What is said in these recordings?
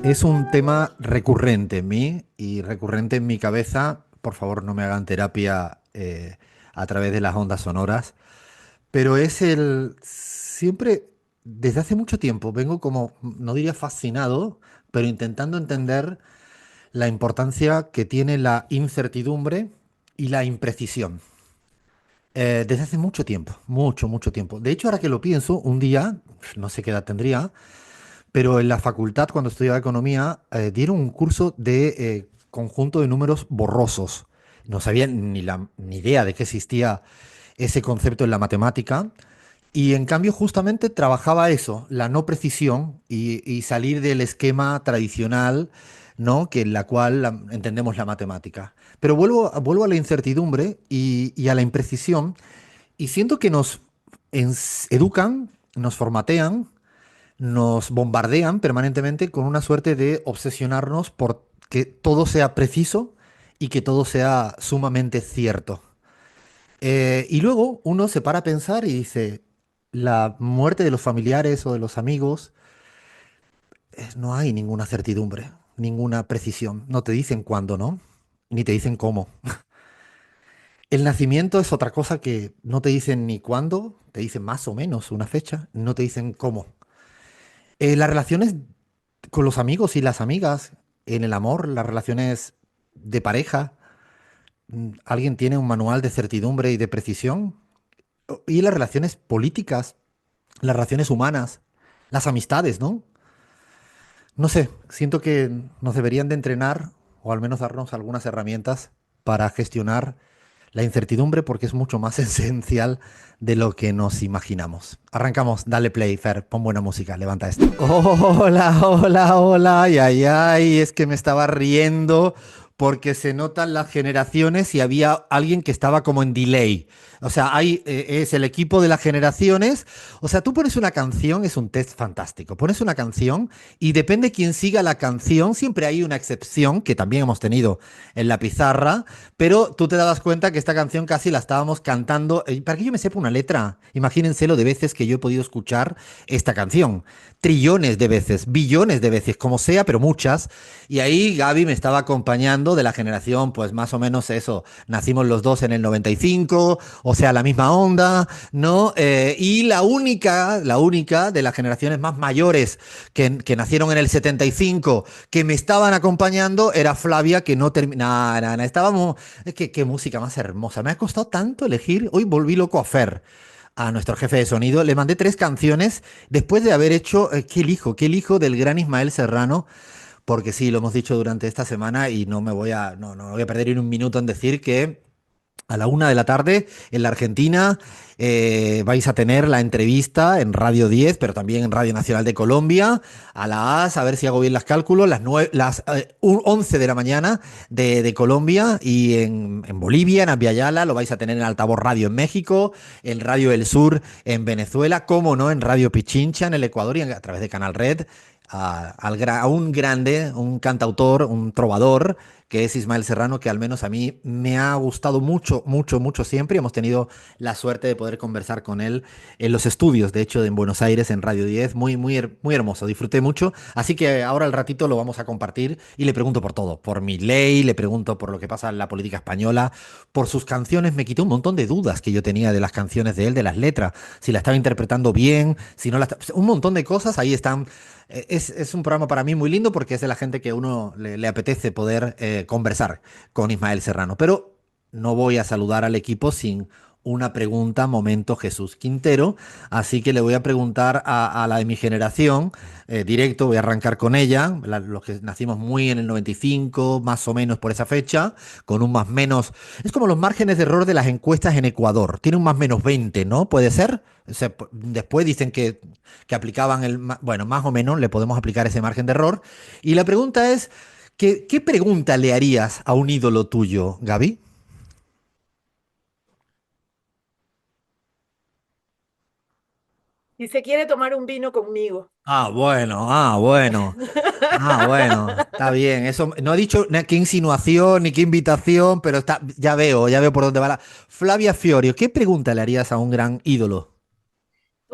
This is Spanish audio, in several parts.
Es un tema recurrente en mí y recurrente en mi cabeza. Por favor, no me hagan terapia a través de las ondas sonoras. Pero es el... Siempre, desde hace mucho tiempo, vengo como, no diría fascinado, pero intentando entender la importancia que tiene la incertidumbre y la imprecisión. Desde hace mucho tiempo, mucho, mucho tiempo. De hecho, ahora que lo pienso, un día, no sé qué edad tendría, pero en la facultad, cuando estudiaba economía, dieron un curso de conjunto de números borrosos. No sabía ni idea de que existía ese concepto en la matemática. Y en cambio, justamente trabajaba eso, la no precisión y salir del esquema tradicional, ¿no? Que en la cual entendemos la matemática. Pero vuelvo a la incertidumbre y a la imprecisión, y siento que nos educan, nos formatean, nos bombardean permanentemente con una suerte de obsesionarnos por que todo sea preciso y que todo sea sumamente cierto. Y luego uno se para a pensar y dice, la muerte de los familiares o de los amigos, no hay ninguna certidumbre, ninguna precisión. No te dicen cuándo, ¿no? Ni te dicen cómo. El nacimiento es otra cosa que no te dicen ni cuándo, te dicen más o menos una fecha, no te dicen cómo. Las relaciones con los amigos y las amigas, en el amor, las relaciones de pareja, ¿alguien tiene un manual de certidumbre y de precisión? Y las relaciones políticas, las relaciones humanas, las amistades, ¿no? No sé, siento que nos deberían de entrenar o al menos darnos algunas herramientas para gestionar la incertidumbre porque es mucho más esencial de lo que nos imaginamos. Arrancamos, dale play, Fer, pon buena música, levanta esto. Hola, hola, hola, ay, ay, ay, es que me estaba riendo porque se notan las generaciones y había alguien que estaba como en delay. O sea, es el equipo de las generaciones. O sea, tú pones una canción, es un test fantástico. Pones una canción y depende quién siga la canción, siempre hay una excepción que también hemos tenido en la pizarra, pero tú te dabas cuenta que esta canción casi la estábamos cantando. Para que yo me sepa una letra, imagínense lo de veces que yo he podido escuchar esta canción. Trillones de veces, billones de veces, como sea, pero muchas. Y ahí Gaby me estaba acompañando de la generación, pues más o menos eso. Nacimos los dos en el 95, o sea, la misma onda, ¿no? Y la única de las generaciones más mayores que nacieron en el 75 que me estaban acompañando era Flavia, que no terminaba. Estábamos. Es que qué música más hermosa. Me ha costado tanto elegir. Hoy volví loco a Fer, a nuestro jefe de sonido. Le mandé tres canciones después de haber hecho qué elijo del gran Ismael Serrano, porque sí, lo hemos dicho durante esta semana y no voy a perder ni un minuto en decir que a la 1 de la tarde en la Argentina vais a tener la entrevista en Radio 10, pero también en Radio Nacional de Colombia, a las, a ver si hago bien los cálculos, las 11 de la mañana de Colombia, y en Bolivia, en Aviala, lo vais a tener en Altavoz Radio en México, en Radio El Sur en Venezuela, como no, en Radio Pichincha en el Ecuador y a través de Canal Red. A un grande, un cantautor, un trovador, que es Ismael Serrano, que al menos a mí me ha gustado mucho, mucho, mucho siempre. Hemos tenido la suerte de poder conversar con él en los estudios, de hecho, en Buenos Aires, en Radio 10. Muy, muy, muy hermoso, disfruté mucho. Así que ahora al ratito lo vamos a compartir y le pregunto por todo, por mi ley, le pregunto por lo que pasa en la política española, por sus canciones. Me quitó un montón de dudas que yo tenía de las canciones de él, de las letras, si la estaba interpretando bien, si no la un montón de cosas ahí están. Es un programa para mí muy lindo porque es de la gente que uno le apetece poder conversar con Ismael Serrano. Pero no voy a saludar al equipo sin una pregunta, momento Jesús Quintero. Así que le voy a preguntar a la de mi generación, directo, voy a arrancar con ella, los que nacimos muy en el 95, más o menos por esa fecha, con un más menos. Es como los márgenes de error de las encuestas en Ecuador. Tiene un más menos 20, ¿no? ¿Puede ser? O sea, después dicen que aplicaban bueno, más o menos le podemos aplicar ese margen de error. Y la pregunta es, ¿qué pregunta le harías a un ídolo tuyo, Gaby? Y se quiere tomar un vino conmigo. Ah, bueno, ah, bueno. Ah, bueno, está bien. Eso no ha dicho qué insinuación ni qué invitación, pero está, ya veo por dónde va la. Flavia Fiorio, ¿qué pregunta le harías a un gran ídolo?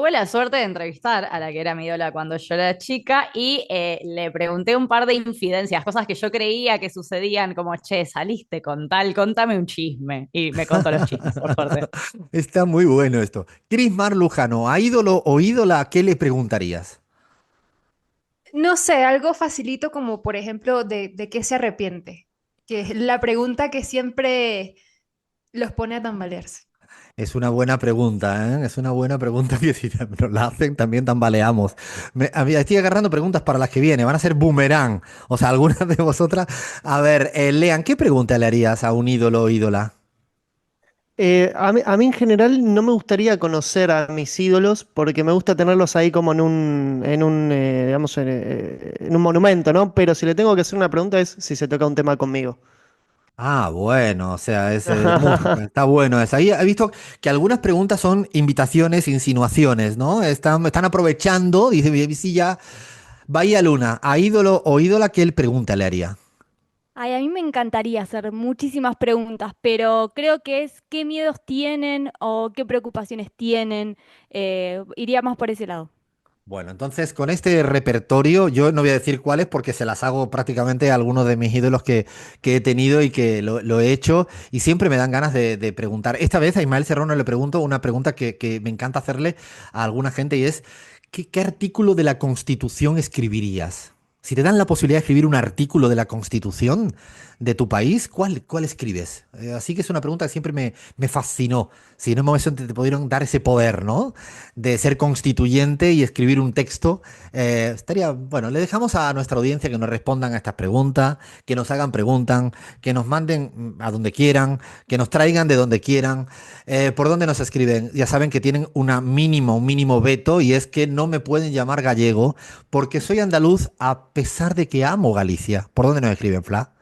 Tuve la suerte de entrevistar a la que era mi ídola cuando yo era chica y le pregunté un par de infidencias, cosas que yo creía que sucedían, como, che, saliste con tal, contame un chisme. Y me contó los chismes, por suerte. Está muy bueno esto. Chris Lujano, ¿a ídolo o ídola qué le preguntarías? No sé, algo facilito como por ejemplo de qué se arrepiente, que es la pregunta que siempre los pone a tambalearse. Es una buena pregunta, ¿eh? Es una buena pregunta que si nos la hacen también tambaleamos. Estoy agarrando preguntas para las que vienen, van a ser boomerang. O sea, algunas de vosotras. A ver, Lean, ¿qué pregunta le harías a un ídolo o ídola? A mí en general no me gustaría conocer a mis ídolos porque me gusta tenerlos ahí como digamos, en un monumento, ¿no? Pero si le tengo que hacer una pregunta es si se toca un tema conmigo. Ah, bueno, o sea, es de música, está bueno eso. Ahí he visto que algunas preguntas son invitaciones, insinuaciones, ¿no? Están aprovechando, dice, si ya, Bahía Luna, a ídolo o ídola, ¿qué pregunta le haría? Ay, a mí me encantaría hacer muchísimas preguntas, pero creo que es qué miedos tienen o qué preocupaciones tienen. Iría más por ese lado. Bueno, entonces con este repertorio, yo no voy a decir cuáles porque se las hago prácticamente a algunos de mis ídolos que he tenido y que lo he hecho y siempre me dan ganas de preguntar. Esta vez a Ismael Serrano le pregunto una pregunta que me encanta hacerle a alguna gente y es, ¿qué artículo de la Constitución escribirías? Si te dan la posibilidad de escribir un artículo de la Constitución de tu país, ¿cuál escribes? Así que es una pregunta que siempre me fascinó. Si en un momento te pudieron dar ese poder, ¿no? De ser constituyente y escribir un texto. Estaría, bueno, le dejamos a nuestra audiencia que nos respondan a estas preguntas, que nos hagan preguntas, que nos manden a donde quieran, que nos traigan de donde quieran, por donde nos escriben. Ya saben que tienen un mínimo veto y es que no me pueden llamar gallego porque soy andaluz a pesar de que amo Galicia. ¿Por dónde nos escriben, Fla?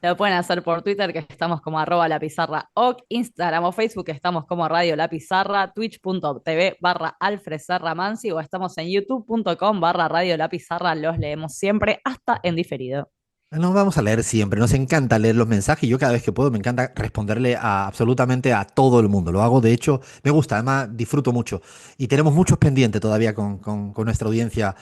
Lo pueden hacer por Twitter, que estamos como @lapizarra, Instagram o Facebook, que estamos como Radio La Pizarra, twitch.tv/Alfred Serra Mansi, o estamos en youtube.com/Radio La Pizarra. Los leemos siempre, hasta en diferido. Nos vamos a leer siempre, nos encanta leer los mensajes y yo cada vez que puedo me encanta responderle a absolutamente a todo el mundo. Lo hago, de hecho, me gusta, además disfruto mucho y tenemos muchos pendientes todavía con nuestra audiencia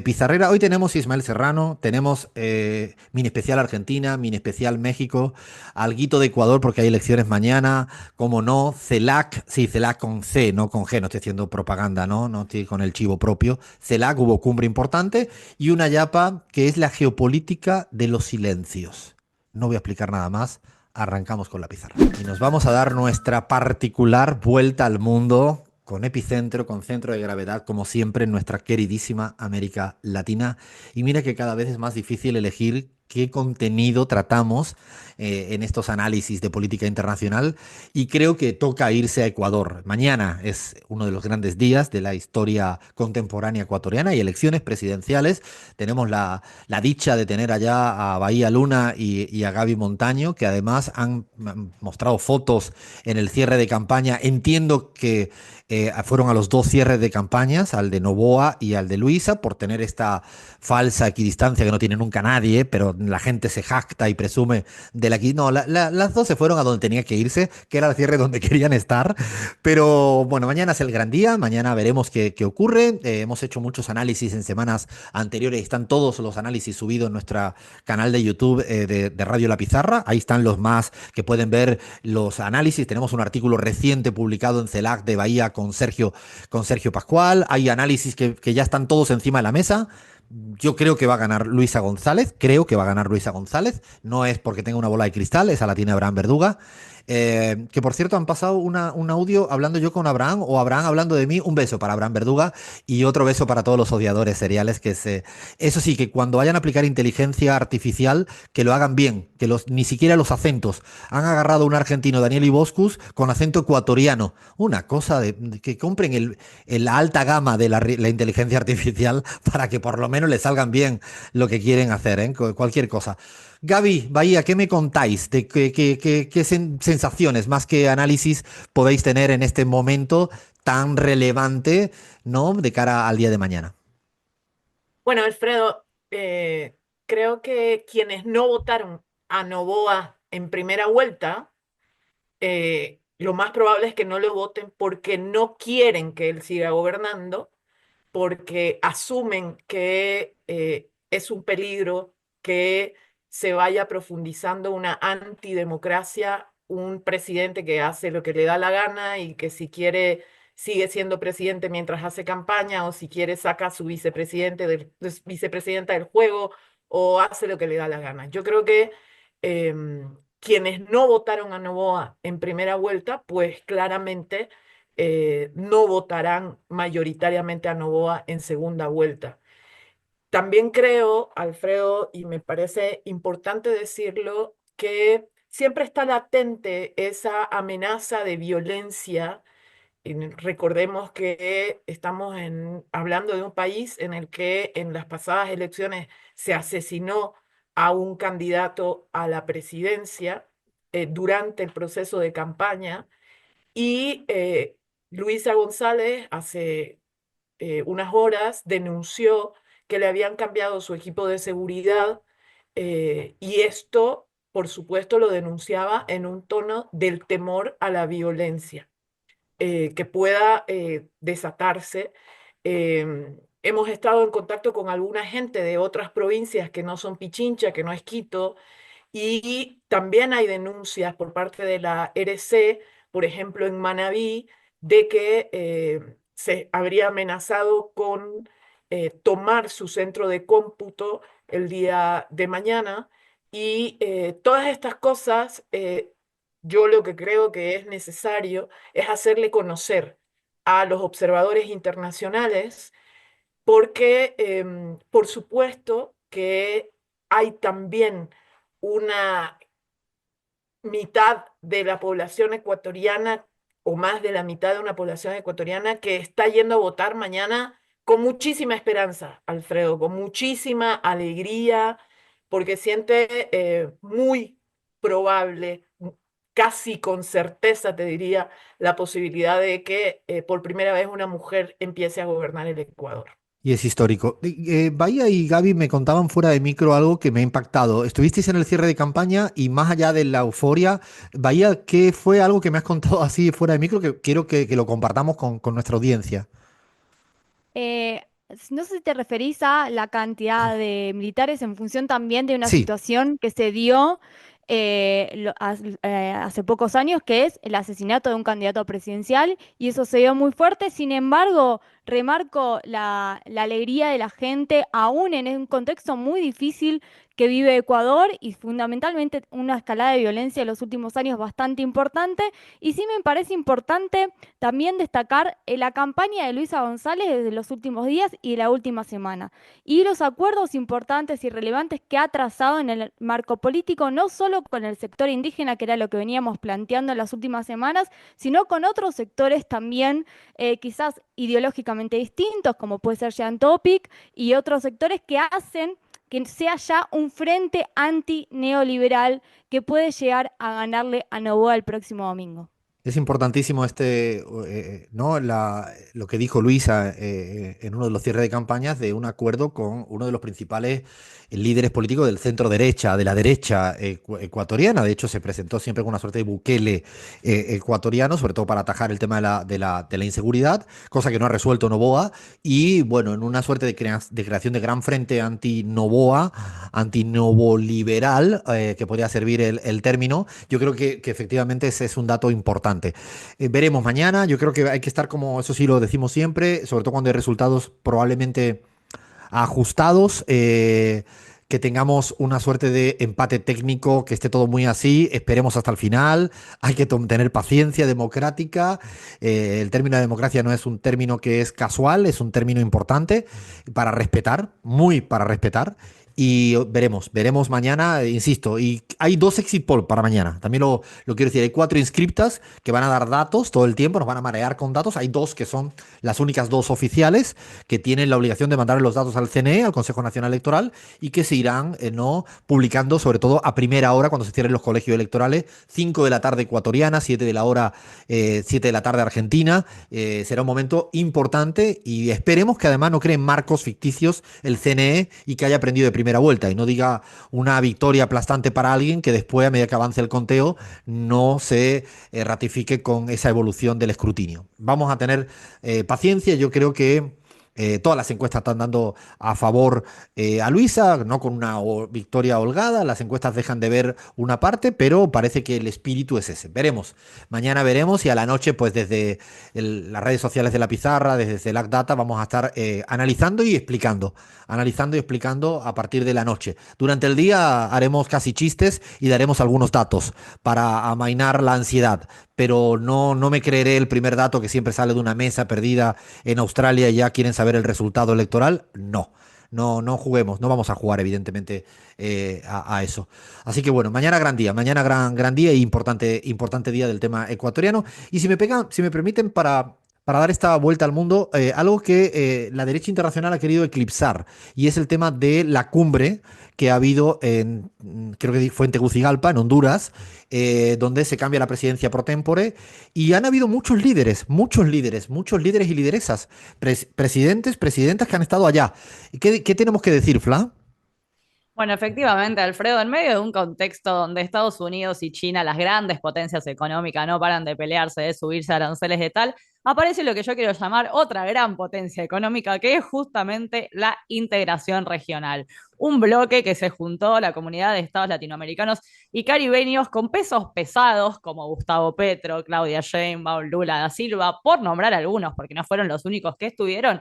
pizarrera. Hoy tenemos Ismael Serrano, tenemos mini especial Argentina, mini especial México, alguito de Ecuador porque hay elecciones mañana, como no, CELAC, sí, CELAC con C, no con G, no estoy haciendo propaganda, ¿no? No estoy con el chivo propio. CELAC, hubo cumbre importante y una yapa que es la geopolítica de los silencios. No voy a explicar nada más, arrancamos con la pizarra. Y nos vamos a dar nuestra particular vuelta al mundo con epicentro, con centro de gravedad, como siempre, en nuestra queridísima América Latina. Y mira que cada vez es más difícil elegir qué contenido tratamos en estos análisis de política internacional y creo que toca irse a Ecuador. Mañana es uno de los grandes días de la historia contemporánea ecuatoriana y elecciones presidenciales. Tenemos la dicha de tener allá a Bahía Luna y a Gaby Montaño, que además han mostrado fotos en el cierre de campaña. Entiendo que fueron a los dos cierres de campañas, al de Novoa y al de Luisa, por tener esta falsa equidistancia que no tiene nunca nadie, pero la gente se jacta y presume de la... No, las dos se fueron a donde tenía que irse, que era el cierre donde querían estar. Pero bueno, mañana es el gran día, mañana veremos qué ocurre. Hemos hecho muchos análisis en semanas anteriores, están todos los análisis subidos en nuestro canal de YouTube de Radio La Pizarra. Ahí están los más que pueden ver los análisis. Tenemos un artículo reciente publicado en CELAC de Bahía con Sergio Pascual. Hay análisis que ya están todos encima de la mesa. Yo creo que va a ganar Luisa González, creo que va a ganar Luisa González, no es porque tenga una bola de cristal, esa la tiene Abraham Verduga, que por cierto han pasado un audio hablando yo con Abraham o Abraham hablando de mí, un beso para Abraham Verduga y otro beso para todos los odiadores seriales eso sí, que cuando vayan a aplicar inteligencia artificial, que lo hagan bien, que ni siquiera los acentos, han agarrado a un argentino, Daniel Iboscus, con acento ecuatoriano, una cosa de que compren la alta gama de la inteligencia artificial para que por lo menos le salgan bien lo que quieren hacer, ¿eh? Cualquier cosa. Gaby, Bahía, ¿qué me contáis? ¿De qué sensaciones, más que análisis, podéis tener en este momento tan relevante, ¿no? De cara al día de mañana. Bueno, Alfredo, creo que quienes no votaron a Novoa en primera vuelta lo más probable es que no lo voten porque no quieren que él siga gobernando, porque asumen que es un peligro que se vaya profundizando una antidemocracia, un presidente que hace lo que le da la gana y que si quiere sigue siendo presidente mientras hace campaña, o si quiere saca a su vicepresidenta del juego, o hace lo que le da la gana. Yo creo que quienes no votaron a Noboa en primera vuelta, pues claramente no votarán mayoritariamente a Noboa en segunda vuelta. También creo, Alfredo, y me parece importante decirlo, que siempre está latente esa amenaza de violencia. Y recordemos que estamos hablando de un país en el que en las pasadas elecciones se asesinó a un candidato a la presidencia durante el proceso de campaña, y Luisa González hace unas horas denunció que le habían cambiado su equipo de seguridad, y esto, por supuesto, lo denunciaba en un tono del temor a la violencia que pueda desatarse. Hemos estado en contacto con alguna gente de otras provincias que no son Pichincha, que no es Quito, y también hay denuncias por parte de la RC, por ejemplo, en Manabí, de que se habría amenazado con tomar su centro de cómputo el día de mañana. Y todas estas cosas, yo lo que creo que es necesario es hacerle conocer a los observadores internacionales, porque por supuesto que hay también una mitad de la población ecuatoriana, o más de la mitad de una población ecuatoriana, que está yendo a votar mañana con muchísima esperanza, Alfredo, con muchísima alegría, porque siente muy probable, casi con certeza te diría, la posibilidad de que por primera vez una mujer empiece a gobernar el Ecuador. Y es histórico. Bahía y Gaby me contaban fuera de micro algo que me ha impactado. Estuvisteis en el cierre de campaña y más allá de la euforia, Bahía, ¿qué fue algo que me has contado así fuera de micro que quiero que lo compartamos con nuestra audiencia? Eh, no sé si te referís a la cantidad de militares en función también de una Sí, situación que se dio hace pocos años, que es el asesinato de un candidato presidencial, y eso se dio muy fuerte. Sin embargo, remarco la alegría de la gente, aún en un contexto muy difícil que vive Ecuador, y fundamentalmente una escalada de violencia en los últimos años bastante importante. Y sí me parece importante también destacar la campaña de Luisa González desde los últimos días y la última semana, y los acuerdos importantes y relevantes que ha trazado en el marco político, no solo con el sector indígena, que era lo que veníamos planteando en las últimas semanas, sino con otros sectores también, quizás ideológicamente distintos, como puede ser Jean Topic, y otros sectores que hacen que sea ya un frente anti-neoliberal que puede llegar a ganarle a Noboa el próximo domingo. es importantísimo ¿no? Lo que dijo Luisa en uno de los cierres de campañas de un acuerdo con uno de los principales líderes políticos del centro derecha, de la derecha ecuatoriana. De hecho, se presentó siempre con una suerte de Bukele ecuatoriano, sobre todo para atajar el tema de la inseguridad, cosa que no ha resuelto Noboa. Y bueno, en una suerte de creación de gran frente anti-Noboa, anti-novoliberal, que podría servir el término. Yo creo que efectivamente ese es un dato importante. Veremos mañana. Yo creo que hay que estar, como eso sí lo decimos siempre, sobre todo cuando hay resultados probablemente ajustados, que tengamos una suerte de empate técnico, que esté todo muy así, esperemos hasta el final, hay que tener paciencia democrática, el término de democracia no es un término que es casual, es un término importante para respetar, muy para respetar. Y veremos mañana, insisto, y hay dos exit poll para mañana, también lo quiero decir, hay 4 inscriptas que van a dar datos todo el tiempo, nos van a marear con datos, hay 2 que son las únicas 2 oficiales, que tienen la obligación de mandar los datos al CNE, al Consejo Nacional Electoral, y que se irán no publicando, sobre todo a primera hora, cuando se cierren los colegios electorales, 5 de la tarde ecuatoriana, 7 de la hora, 7 de la tarde argentina. Será un momento importante y esperemos que además no creen marcos ficticios el CNE y que haya aprendido de primera primera vuelta y no diga una victoria aplastante para alguien que después, a medida que avance el conteo, no se ratifique con esa evolución del escrutinio. Vamos a tener paciencia. Yo creo que todas las encuestas están dando a favor a Luisa, no con una victoria holgada. Las encuestas dejan de ver una parte, pero parece que el espíritu es ese. Veremos. Mañana veremos y a la noche, pues desde las redes sociales de La Pizarra, desde CELAC Data, vamos a estar analizando y explicando. Analizando y explicando a partir de la noche. Durante el día haremos casi chistes y daremos algunos datos para amainar la ansiedad. Pero no me creeré el primer dato que siempre sale de una mesa perdida en Australia y ya quieren saber el resultado electoral. No juguemos, no vamos a jugar evidentemente a eso. Así que bueno, mañana gran día, mañana gran día y importante día del tema ecuatoriano. Y si me permiten para dar esta vuelta al mundo, algo que la derecha internacional ha querido eclipsar y es el tema de la cumbre que ha habido creo que fue en Tegucigalpa, en Honduras, donde se cambia la presidencia pro tempore y han habido muchos líderes y lideresas, presidentas que han estado allá. ¿Qué tenemos que decir, Fla? Bueno, efectivamente, Alfredo, en medio de un contexto donde Estados Unidos y China, las grandes potencias económicas, no paran de pelearse, de subirse a aranceles de tal, aparece lo que yo quiero llamar otra gran potencia económica, que es justamente la integración regional. Un bloque que se juntó la comunidad de estados latinoamericanos y caribeños con pesos pesados como Gustavo Petro, Claudia Sheinbaum, Lula da Silva, por nombrar algunos, porque no fueron los únicos que estuvieron,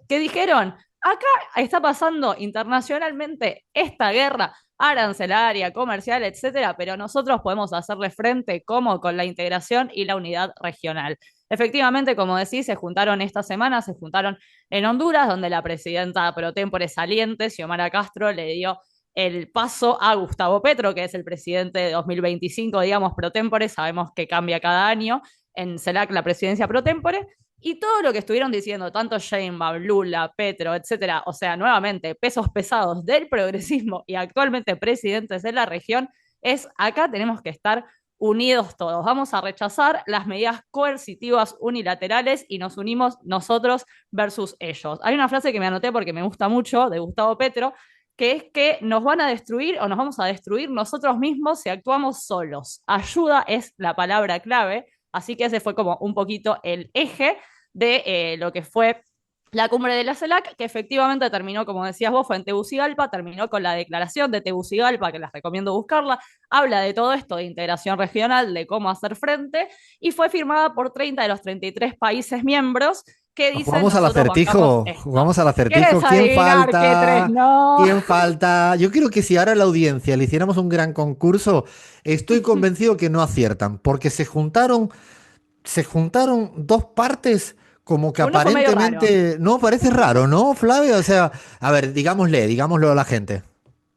que dijeron: acá está pasando internacionalmente esta guerra arancelaria, comercial, etcétera, pero nosotros podemos hacerle frente como con la integración y la unidad regional. Efectivamente, como decís, se juntaron esta semana, se juntaron en Honduras, donde la presidenta pro tempore saliente, Xiomara Castro, le dio el paso a Gustavo Petro, que es el presidente de 2025, digamos, pro tempore. Sabemos que cambia cada año en CELAC la presidencia pro tempore. Y todo lo que estuvieron diciendo, tanto Sheinbaum, Lula, Petro, etcétera, o sea, nuevamente, pesos pesados del progresismo y actualmente presidentes de la región, es acá tenemos que estar unidos todos. Vamos a rechazar las medidas coercitivas unilaterales y nos unimos nosotros versus ellos. Hay una frase que me anoté porque me gusta mucho de Gustavo Petro, que es que nos van a destruir o nos vamos a destruir nosotros mismos si actuamos solos. Ayuda es la palabra clave. Así que ese fue como un poquito el eje de lo que fue la cumbre de la CELAC, que efectivamente terminó, como decías vos, fue en Tegucigalpa, terminó con la declaración de Tegucigalpa, que les recomiendo buscarla, habla de todo esto, de integración regional, de cómo hacer frente, y fue firmada por 30 de los 33 países miembros que dicen: Jugamos al nosotros acertijo, bancamos esto. jugamos al acertijo. ¿Quieres ¿Quién adivinar qué falta? tres no? ¿Quién falta? Yo creo que si ahora a la audiencia le hiciéramos un gran concurso, estoy convencido que no aciertan, porque se juntaron dos partes como que Uno fue medio raro. aparentemente no parece raro, ¿no, Flavia? O sea, a ver, digámoslo a la gente.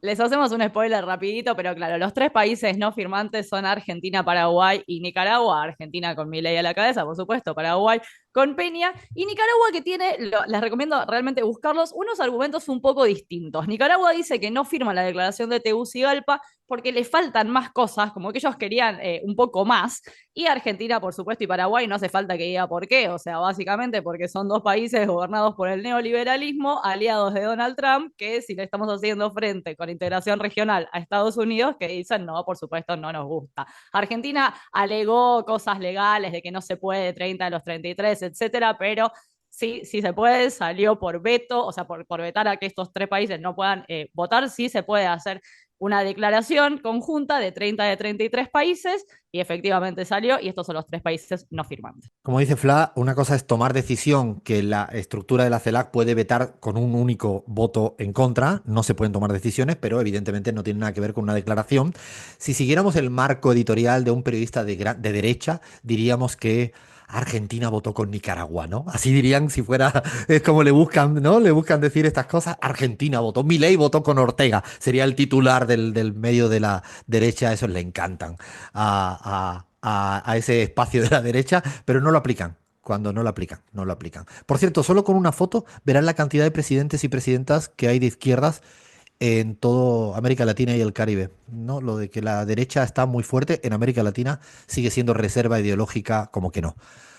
Les hacemos un spoiler rapidito, pero claro, los tres países no firmantes son Argentina, Paraguay y Nicaragua. Argentina con Milei a la cabeza, por supuesto, Paraguay con Peña, y Nicaragua que tiene, les recomiendo realmente buscarlos, unos argumentos un poco distintos. Nicaragua dice que no firma la declaración de Tegucigalpa porque le faltan más cosas, como que ellos querían un poco más, y Argentina, por supuesto, y Paraguay no hace falta que diga por qué, o sea, básicamente porque son dos países gobernados por el neoliberalismo, aliados de Donald Trump, que si le estamos haciendo frente con integración regional a Estados Unidos, que dicen: no, por supuesto, no nos gusta. Argentina alegó cosas legales de que no se puede 30 de los 33, etcétera, pero sí se puede, salió por veto, o sea, por vetar a que estos tres países no puedan votar. Sí se puede hacer una declaración conjunta de 30 de 33 países y efectivamente salió, y estos son los tres países no firmantes. Como dice Fla, una cosa es tomar decisión que la estructura de la CELAC puede vetar con un único voto en contra. No se pueden tomar decisiones, pero evidentemente no tiene nada que ver con una declaración. Si siguiéramos el marco editorial de un periodista de derecha, diríamos que Argentina votó con Nicaragua, ¿no? Así dirían si fuera, es como le buscan, ¿no? Le buscan decir estas cosas. Argentina votó, Milei votó con Ortega. Sería el titular del medio de la derecha. Esos le encantan a ese espacio de la derecha, pero no lo aplican. Cuando no lo aplican, no lo aplican. Por cierto, solo con una foto verán la cantidad de presidentes y presidentas que hay de izquierdas en toda América Latina y el Caribe, ¿no? Lo de que la derecha está muy fuerte en América Latina sigue siendo reserva ideológica, como que no.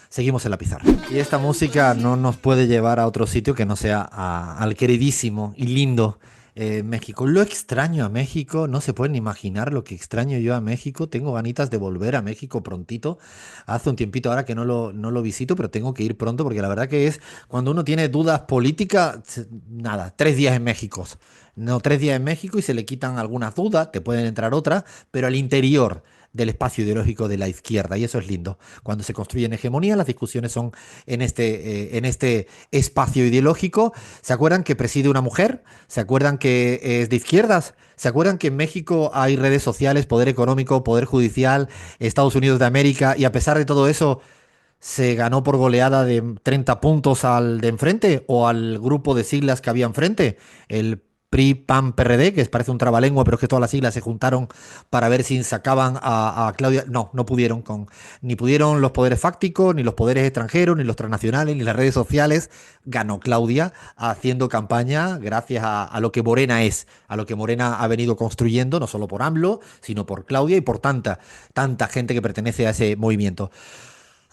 Seguimos en La Pizarra. Y esta música no nos puede llevar a otro sitio que no sea al queridísimo y lindo México. Lo extraño a México, no se pueden imaginar lo que extraño yo a México. Tengo ganitas de volver a México prontito. Hace un tiempito ahora que no lo visito, pero tengo que ir pronto porque la verdad que es cuando uno tiene dudas políticas, nada, 3 días en México. No, 3 días en México y se le quitan algunas dudas, te pueden entrar otras, pero al interior del espacio ideológico de la izquierda, y eso es lindo. Cuando se construyen hegemonías, las discusiones son en este espacio ideológico. ¿Se acuerdan que preside una mujer? ¿Se acuerdan que es de izquierdas? ¿Se acuerdan que en México hay redes sociales, poder económico, poder judicial, Estados Unidos de América, y a pesar de todo eso se ganó por goleada de 30 puntos al de enfrente o al grupo de siglas que había enfrente? El PRI, PAN, PRD, que parece un trabalengua, pero es que todas las siglas se juntaron para ver si sacaban a Claudia. No, no pudieron ni pudieron los poderes fácticos, ni los poderes extranjeros, ni los transnacionales, ni las redes sociales. Ganó Claudia haciendo campaña gracias a lo que Morena es, a lo que Morena ha venido construyendo, no solo por AMLO, sino por Claudia y por tanta gente que pertenece a ese movimiento.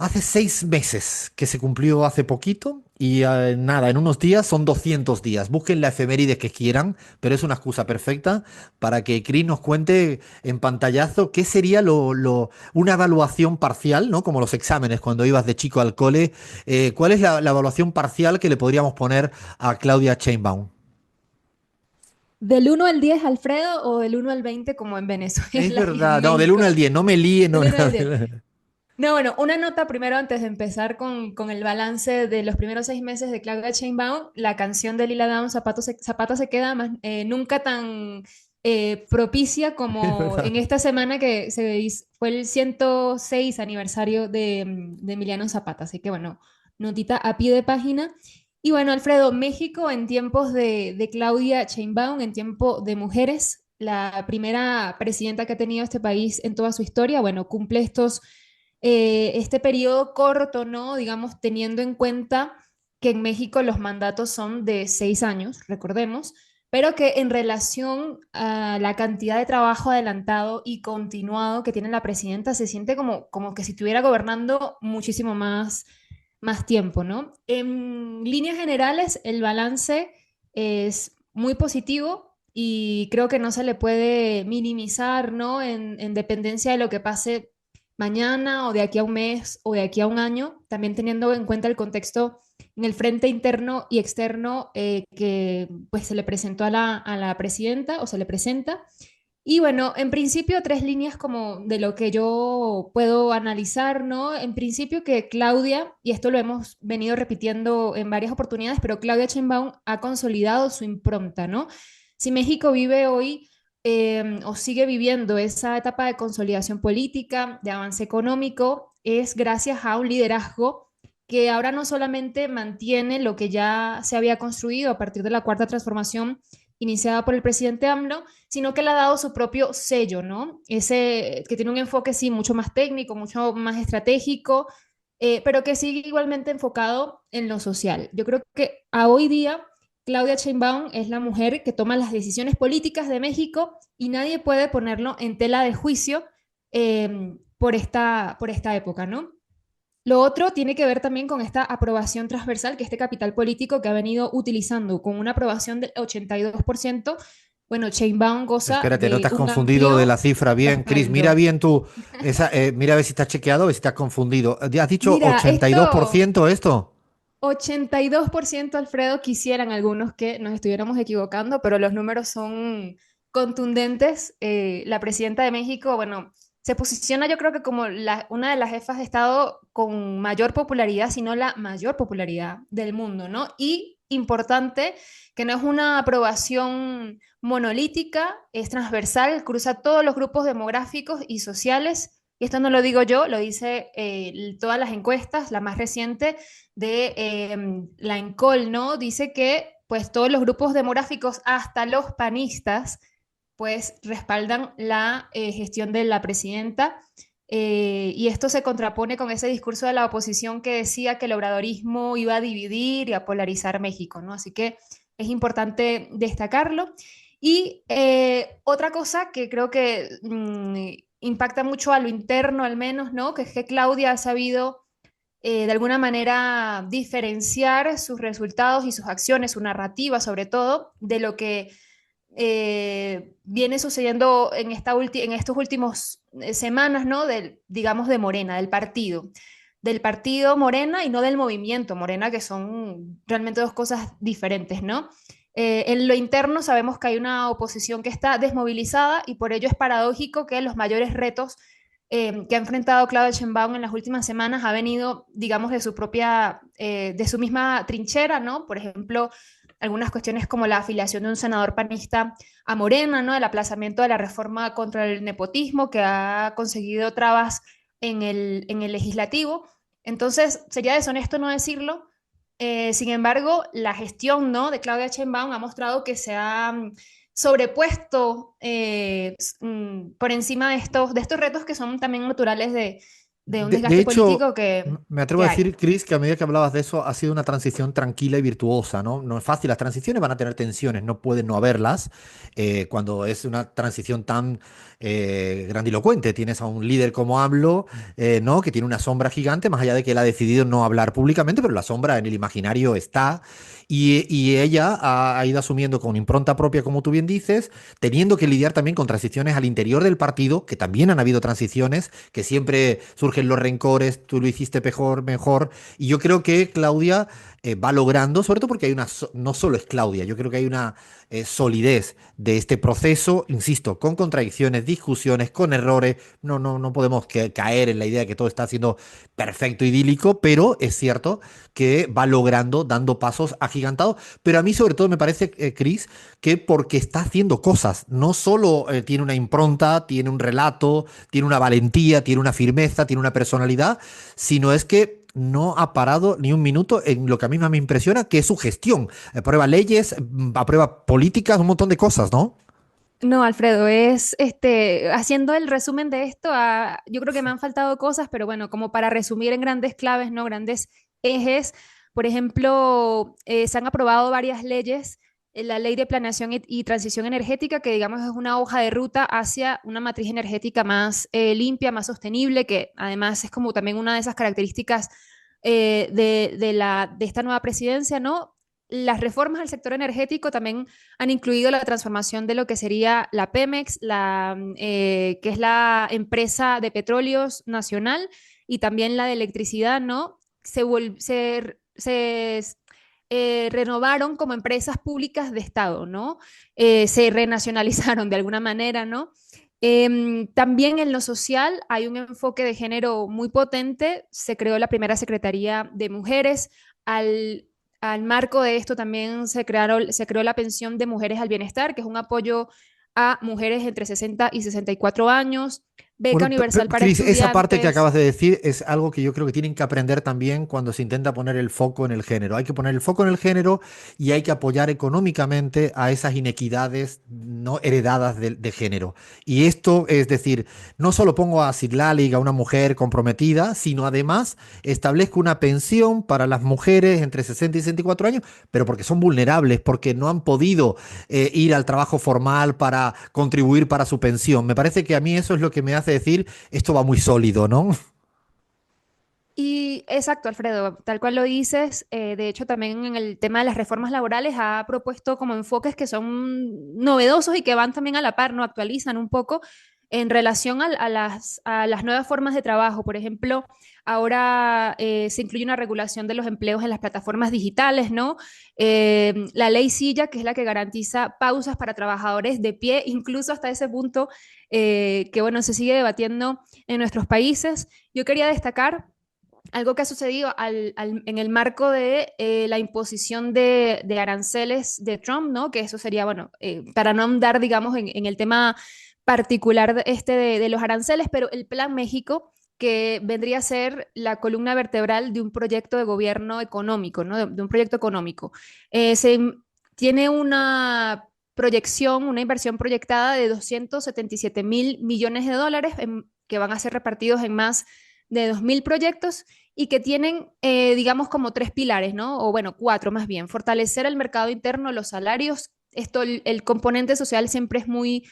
Hace 6 meses que se cumplió hace poquito y nada, en unos días son 200 días. Busquen la efeméride que quieran, pero es una excusa perfecta para que Chris nos cuente en pantallazo qué sería una evaluación parcial, ¿no? Como los exámenes cuando ibas de chico al cole. ¿Cuál es la evaluación parcial que le podríamos poner a Claudia Sheinbaum? ¿Del 1 al 10, Alfredo, o del 1 al 20 como en Es Venezuela y en verdad, no, del uno México? al 10, no me líe, no. Del 1 al 10. No, bueno, una nota primero antes de empezar con el balance de los primeros 6 meses de Claudia Sheinbaum. La canción de Lila Downs, Zapata se queda, nunca tan propicia Es como en verdad. esta semana que fue el 106 aniversario de Emiliano Zapata. Así que bueno, notita a pie de página. Y bueno, Alfredo, México en tiempos de Claudia Sheinbaum, en tiempo de mujeres, la primera presidenta que ha tenido este país en toda su historia, bueno, cumple este periodo corto, ¿no? Digamos, teniendo en cuenta que en México los mandatos son de 6 años, recordemos, pero que en relación a la cantidad de trabajo adelantado y continuado que tiene la presidenta, se siente como que si estuviera gobernando muchísimo más tiempo, ¿no? En líneas generales, el balance es muy positivo y creo que no se le puede minimizar, ¿no? En dependencia de lo que pase mañana o de aquí a un mes o de aquí a un año, también teniendo en cuenta el contexto en el frente interno y externo que pues se le presentó a la presidenta o se le presenta. Y bueno, en principio 3 líneas como de lo que yo puedo analizar, ¿no? En principio que Claudia, y esto lo hemos venido repitiendo en varias oportunidades, pero Claudia Sheinbaum ha consolidado su impronta, ¿no? Si México vive hoy o sigue viviendo esa etapa de consolidación política, de avance económico, es gracias a un liderazgo que ahora no solamente mantiene lo que ya se había construido a partir de la cuarta transformación iniciada por el presidente AMLO, sino que le ha dado su propio sello, ¿no? Ese que tiene un enfoque, sí, mucho más técnico, mucho más estratégico, pero que sigue igualmente enfocado en lo social. Yo creo que a hoy día Claudia Sheinbaum es la mujer que toma las decisiones políticas de México y nadie puede ponerlo en tela de juicio por esta época, ¿no? Lo otro tiene que ver también con esta aprobación transversal, que este capital político que ha venido utilizando con una aprobación del 82%. Bueno, Sheinbaum goza Espérate, no te de has un confundido de la amplio cifra bien, Chris. Mira respaldo. bien mira a ver si estás chequeado, a ver si estás confundido. ¿Has dicho Mira, 82% esto? 82%, Alfredo, quisieran algunos que nos estuviéramos equivocando, pero los números son contundentes. La presidenta de México, bueno, se posiciona yo creo que como una de las jefas de Estado con mayor popularidad, si no la mayor popularidad del mundo, ¿no? Y importante, que no es una aprobación monolítica, es transversal, cruza todos los grupos demográficos y sociales. Y esto no lo digo yo, lo dice todas las encuestas, la más reciente de la ENCOL, ¿no? Dice que pues todos los grupos demográficos, hasta los panistas, pues respaldan la gestión de la presidenta. Y esto se contrapone con ese discurso de la oposición que decía que el obradorismo iba a dividir y a polarizar México, ¿no? Así que es importante destacarlo. Y otra cosa que creo que impacta mucho a lo interno al menos, ¿no? Que es que Claudia ha sabido de alguna manera diferenciar sus resultados y sus acciones, su narrativa sobre todo, de lo que viene sucediendo en en estos últimos semanas, ¿no? Digamos, de Morena, del partido Morena y no del movimiento Morena, que son realmente dos cosas diferentes, ¿no? En lo interno sabemos que hay una oposición que está desmovilizada y por ello es paradójico que los mayores retos que ha enfrentado Claudia Sheinbaum en las últimas semanas ha venido, digamos, de su misma trinchera, ¿no? Por ejemplo, algunas cuestiones como la afiliación de un senador panista a Morena, ¿no? El aplazamiento de la reforma contra el nepotismo que ha conseguido trabas en el legislativo. Entonces, sería deshonesto no decirlo. Sin embargo, la gestión, ¿no? de Claudia Sheinbaum ha mostrado que se ha sobrepuesto por encima de estos retos que son también naturales de un De desgaste hecho, político me atrevo que a hay. decir, Chris, que a medida que hablabas de eso, ha sido una transición tranquila y virtuosa, ¿no? No es fácil, las transiciones van a tener tensiones, no pueden no haberlas. Cuando es una transición tan grandilocuente, tienes a un líder como AMLO, ¿no? Que tiene una sombra gigante, más allá de que él ha decidido no hablar públicamente, pero la sombra en el imaginario está. Y ella ha ido asumiendo con impronta propia, como tú bien dices, teniendo que lidiar también con transiciones al interior del partido, que también han habido transiciones, que siempre surgen los rencores, tú lo hiciste mejor, mejor. Y yo creo que Claudia va logrando, sobre todo porque hay no solo es Claudia, yo creo que hay una solidez de este proceso, insisto, con contradicciones, discusiones, con errores. No podemos caer en la idea de que todo está siendo perfecto, idílico, pero es cierto que va logrando, dando pasos agigantados. Pero a mí sobre todo me parece, Cris, que porque está haciendo cosas, no solo tiene una impronta, tiene un relato, tiene una valentía, tiene una firmeza, tiene una personalidad, sino es que no ha parado ni un minuto en lo que a mí más me impresiona, que es su gestión. Aprueba leyes, aprueba políticas, un montón de cosas, ¿no? No, Alfredo, es haciendo el resumen de esto, yo creo que me han faltado cosas, pero bueno, como para resumir en grandes claves, ¿no? Grandes ejes. Por ejemplo, se han aprobado varias leyes, la ley de planeación y transición energética, que digamos es una hoja de ruta hacia una matriz energética más limpia, más sostenible, que además es como también una de esas características de esta nueva presidencia, ¿no? Las reformas al sector energético también han incluido la transformación de lo que sería la Pemex, que es la empresa de petróleos nacional, y también la de electricidad, ¿no? Se renovaron como empresas públicas de Estado, ¿no? Se renacionalizaron de alguna manera, ¿no? También en lo social hay un enfoque de género muy potente. Se creó la primera Secretaría de Mujeres. Al, Al marco de esto también se creó la pensión de mujeres al bienestar, que es un apoyo a mujeres entre 60 y 64 años, beca Bueno, universal para Cris, esa parte que estudiantes. acabas de decir es algo que yo creo que tienen que aprender también cuando se intenta poner el foco en el género. Hay que poner el foco en el género y hay que apoyar económicamente a esas inequidades no heredadas de género. Y esto es decir, no solo pongo a Citlali, a una mujer comprometida, sino además establezco una pensión para las mujeres entre 60 y 64 años, pero porque son vulnerables, porque no han podido ir al trabajo formal para contribuir para su pensión. Me parece que a mí eso es lo que me hace decir, esto va muy sólido, ¿no? Y exacto, Alfredo, tal cual lo dices, de hecho también en el tema de las reformas laborales ha propuesto como enfoques que son novedosos y que van también a la par, ¿no? Actualizan un poco en relación a las nuevas formas de trabajo. Por ejemplo, ahora se incluye una regulación de los empleos en las plataformas digitales, ¿no? La ley Silla, que es la que garantiza pausas para trabajadores de pie, incluso hasta ese punto que, bueno, se sigue debatiendo en nuestros países. Yo quería destacar algo que ha sucedido en el marco de la imposición de aranceles de Trump, ¿no? Que eso sería, bueno, para no andar, digamos, en el tema particular de los aranceles, pero el Plan México, que vendría a ser la columna vertebral de un proyecto de gobierno económico, ¿no? De un proyecto económico. Tiene una proyección, una inversión proyectada de 277.000 millones de dólares que van a ser repartidos en más de 2.000 proyectos y que tienen, digamos, como tres pilares, ¿no? O bueno, cuatro más bien. Fortalecer el mercado interno, los salarios. Esto, el componente social siempre es muy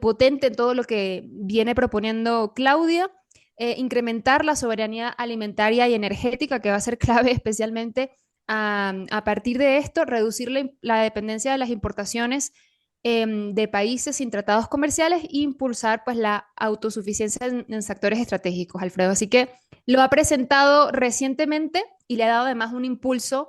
potente en todo lo que viene proponiendo Claudia. Incrementar la soberanía alimentaria y energética, que va a ser clave especialmente a partir de esto, reducir la dependencia de las importaciones de países sin tratados comerciales e impulsar pues la autosuficiencia en sectores estratégicos, Alfredo. Así que lo ha presentado recientemente y le ha dado además un impulso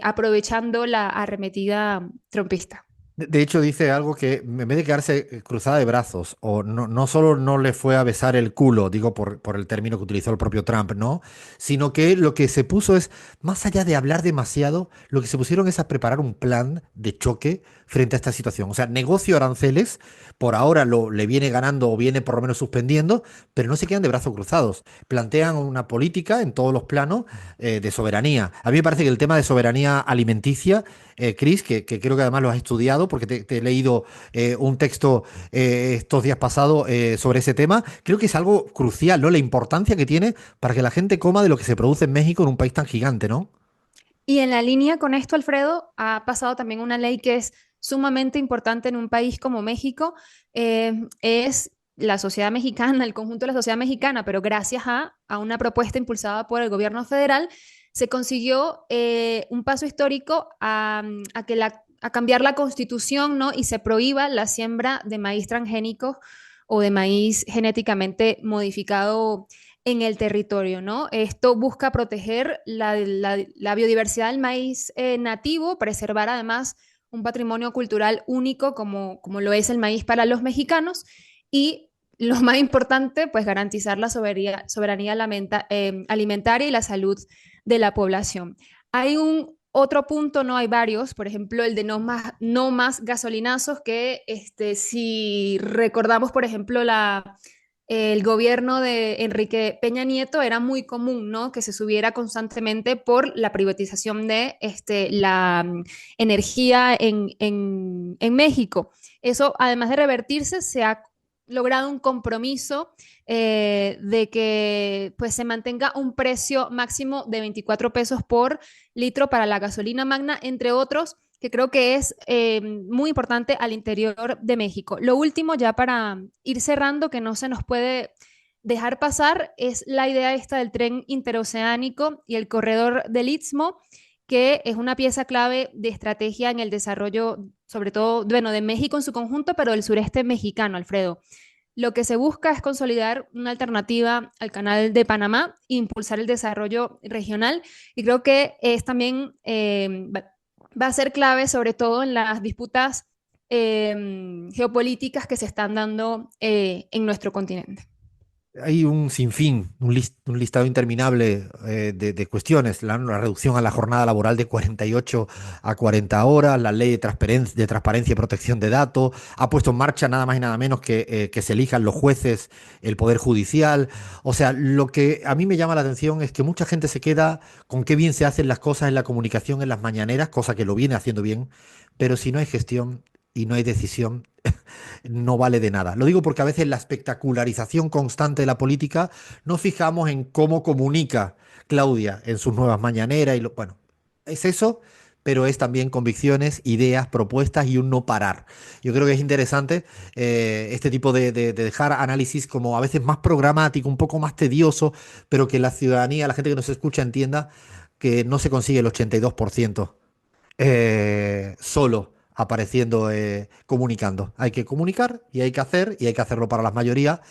aprovechando la arremetida trumpista. De hecho, dice algo que en vez de quedarse cruzada de brazos, o no solo no le fue a besar el culo, digo por el término que utilizó el propio Trump, ¿no? Sino que lo que se puso es, más allá de hablar demasiado, lo que se pusieron es a preparar un plan de choque frente a esta situación. O sea, negocio aranceles, por ahora le viene ganando o viene por lo menos suspendiendo, pero no se quedan de brazos cruzados. Plantean una política en todos los planos de soberanía. A mí me parece que el tema de soberanía alimenticia Chris, que creo que además lo has estudiado, porque te he leído un texto estos días pasados sobre ese tema. Creo que es algo crucial, ¿no? La importancia que tiene para que la gente coma de lo que se produce en México en un país tan gigante, ¿no? Y en la línea con esto, Alfredo, ha pasado también una ley que es sumamente importante en un país como México, es la sociedad mexicana, el conjunto de la sociedad mexicana, pero gracias a una propuesta impulsada por el gobierno federal, se consiguió un paso histórico a cambiar la constitución, ¿no? Y se prohíba la siembra de maíz transgénico o de maíz genéticamente modificado en el territorio, ¿no? Esto busca proteger la biodiversidad del maíz nativo, preservar además un patrimonio cultural único como lo es el maíz para los mexicanos y lo más importante, pues garantizar la soberanía alimentaria y la salud de la población. Hay un otro punto, no hay varios, por ejemplo, el de no más gasolinazos, que si recordamos, por ejemplo, el gobierno de Enrique Peña Nieto era muy común, ¿no? Que se subiera constantemente por la privatización de la energía en México. Eso, además de revertirse, se ha logrado un compromiso de que pues, se mantenga un precio máximo de 24 pesos por litro para la gasolina magna, entre otros, que creo que es muy importante al interior de México. Lo último, ya para ir cerrando, que no se nos puede dejar pasar, es la idea esta del tren interoceánico y el corredor del Istmo, que es una pieza clave de estrategia en el desarrollo, sobre todo, bueno, de México en su conjunto, pero del sureste mexicano, Alfredo. Lo que se busca es consolidar una alternativa al canal de Panamá e impulsar el desarrollo regional. Y creo que es también va a ser clave, sobre todo en las disputas geopolíticas que se están dando en nuestro continente. Hay un sinfín, un listado interminable de cuestiones. La reducción a la jornada laboral de 48 a 40 horas, la ley de transparencia y protección de datos, ha puesto en marcha nada más y nada menos que se elijan los jueces, el Poder Judicial. O sea, lo que a mí me llama la atención es que mucha gente se queda con qué bien se hacen las cosas en la comunicación en las mañaneras, cosa que lo viene haciendo bien, pero si no hay gestión y no hay decisión, no vale de nada. Lo digo porque a veces la espectacularización constante de la política nos fijamos en cómo comunica Claudia en sus nuevas mañaneras bueno, es eso, pero es también convicciones, ideas, propuestas y un no parar. Yo creo que es interesante este tipo de dejar análisis como a veces más programático, un poco más tedioso, pero que la ciudadanía, la gente que nos escucha entienda que no se consigue el 82% solo apareciendo, comunicando. Hay que comunicar y hay que hacer, y hay que hacerlo para las mayorías,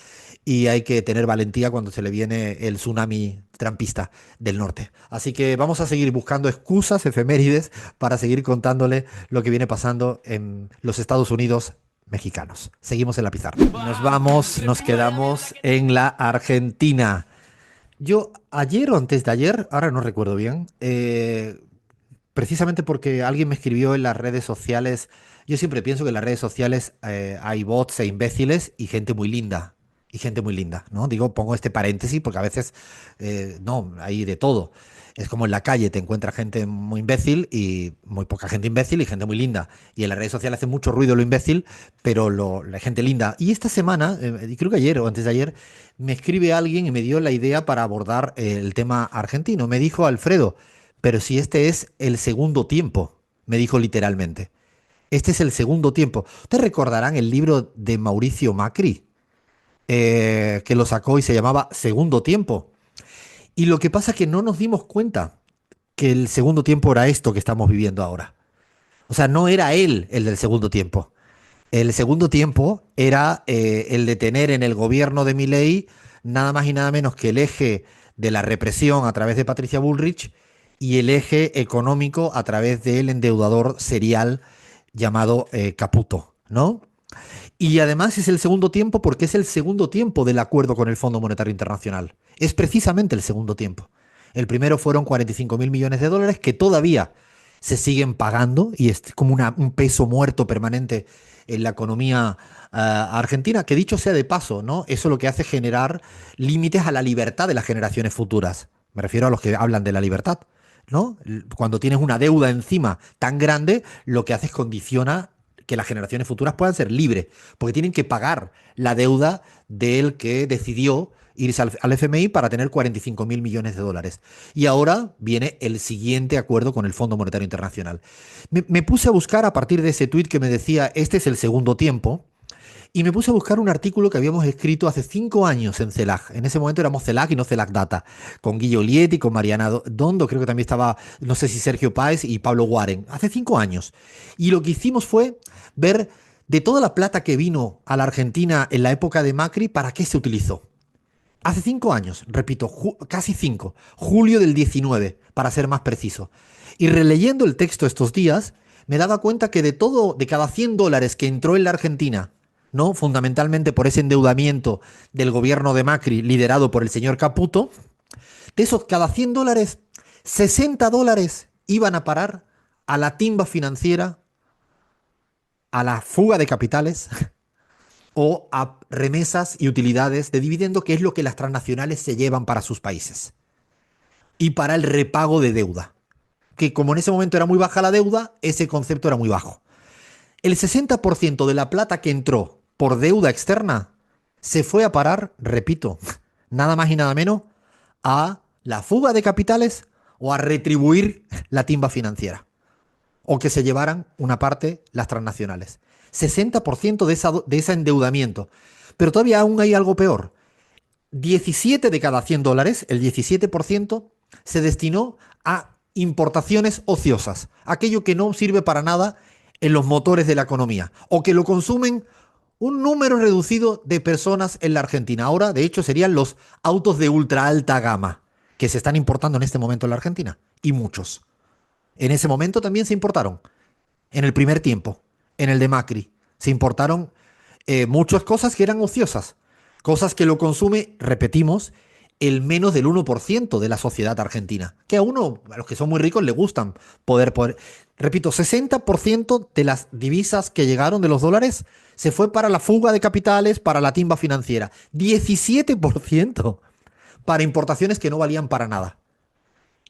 y hay que tener valentía cuando se le viene el tsunami trampista del norte. Así que vamos a seguir buscando excusas, efemérides, para seguir contándole lo que viene pasando en los Estados Unidos mexicanos. Seguimos en la pizarra. Nos quedamos en la Argentina. Yo ayer o antes de ayer, ahora no recuerdo bien, precisamente porque alguien me escribió en las redes sociales. Yo siempre pienso que en las redes sociales hay bots e imbéciles y gente muy linda. Y gente muy linda, ¿no? Digo, pongo este paréntesis porque a veces, no, hay de todo. Es como en la calle, te encuentras gente muy imbécil y muy poca gente imbécil y gente muy linda. Y en las redes sociales hace mucho ruido lo imbécil, pero la gente linda. Y esta semana, y creo que ayer o antes de ayer, me escribe alguien y me dio la idea para abordar el tema argentino. Me dijo: Alfredo, pero si este es el segundo tiempo, me dijo literalmente. Este es el segundo tiempo. Ustedes recordarán el libro de Mauricio Macri, que lo sacó y se llamaba Segundo Tiempo. Y lo que pasa es que no nos dimos cuenta que el segundo tiempo era esto que estamos viviendo ahora. O sea, no era él el del segundo tiempo. El segundo tiempo era el de tener en el gobierno de Milei nada más y nada menos que el eje de la represión a través de Patricia Bullrich y el eje económico a través del endeudador serial llamado Caputo, ¿no? Y además es el segundo tiempo porque es el segundo tiempo del acuerdo con el Fondo Monetario Internacional. Es precisamente el segundo tiempo. El primero fueron 45.000 millones de dólares que todavía se siguen pagando y es como un peso muerto permanente en la economía argentina, que dicho sea de paso, ¿no? Eso lo que hace es generar límites a la libertad de las generaciones futuras. Me refiero a los que hablan de la libertad, ¿no? Cuando tienes una deuda encima tan grande, lo que hace es condiciona que las generaciones futuras puedan ser libres, porque tienen que pagar la deuda del que decidió irse al FMI para tener 45.000 millones de dólares. Y ahora viene el siguiente acuerdo con el Fondo Monetario Internacional. Me puse a buscar a partir de ese tuit que me decía, este es el segundo tiempo, y me puse a buscar un artículo que habíamos escrito hace 5 años en CELAC. En ese momento éramos CELAC y no CELAC Data, con Guillo Lietti, con Mariana Dondo, creo que también estaba, no sé si Sergio Páez y Pablo Guaren, hace 5 años. Y lo que hicimos fue ver de toda la plata que vino a la Argentina en la época de Macri, ¿para qué se utilizó? Hace 5 años, repito, casi 5, julio del 19, para ser más preciso. Y releyendo el texto estos días, me daba cuenta que de cada 100 dólares que entró en la Argentina, ¿no? Fundamentalmente por ese endeudamiento del gobierno de Macri liderado por el señor Caputo, de esos cada 100 dólares, 60 dólares iban a parar a la timba financiera, a la fuga de capitales o a remesas y utilidades de dividendo, que es lo que las transnacionales se llevan para sus países. Y para el repago de deuda, que como en ese momento era muy baja la deuda, ese concepto era muy bajo. El 60% de la plata que entró por deuda externa se fue a parar, repito, nada más y nada menos, a la fuga de capitales o a retribuir la timba financiera, o que se llevaran una parte las transnacionales. 60% de ese endeudamiento. Pero todavía aún hay algo peor. 17 de cada 100 dólares, el 17%, se destinó a importaciones ociosas, aquello que no sirve para nada en los motores de la economía, o que lo consumen un número reducido de personas en la Argentina. Ahora, de hecho, serían los autos de ultra alta gama que se están importando en este momento en la Argentina, y muchos. En ese momento también se importaron, en el primer tiempo, en el de Macri, se importaron muchas cosas que eran ociosas, cosas que lo consume, repetimos, el menos del 1% de la sociedad argentina, que a los que son muy ricos, les gustan poder. Repito, 60% de las divisas que llegaron de los dólares se fue para la fuga de capitales, para la timba financiera. 17% para importaciones que no valían para nada.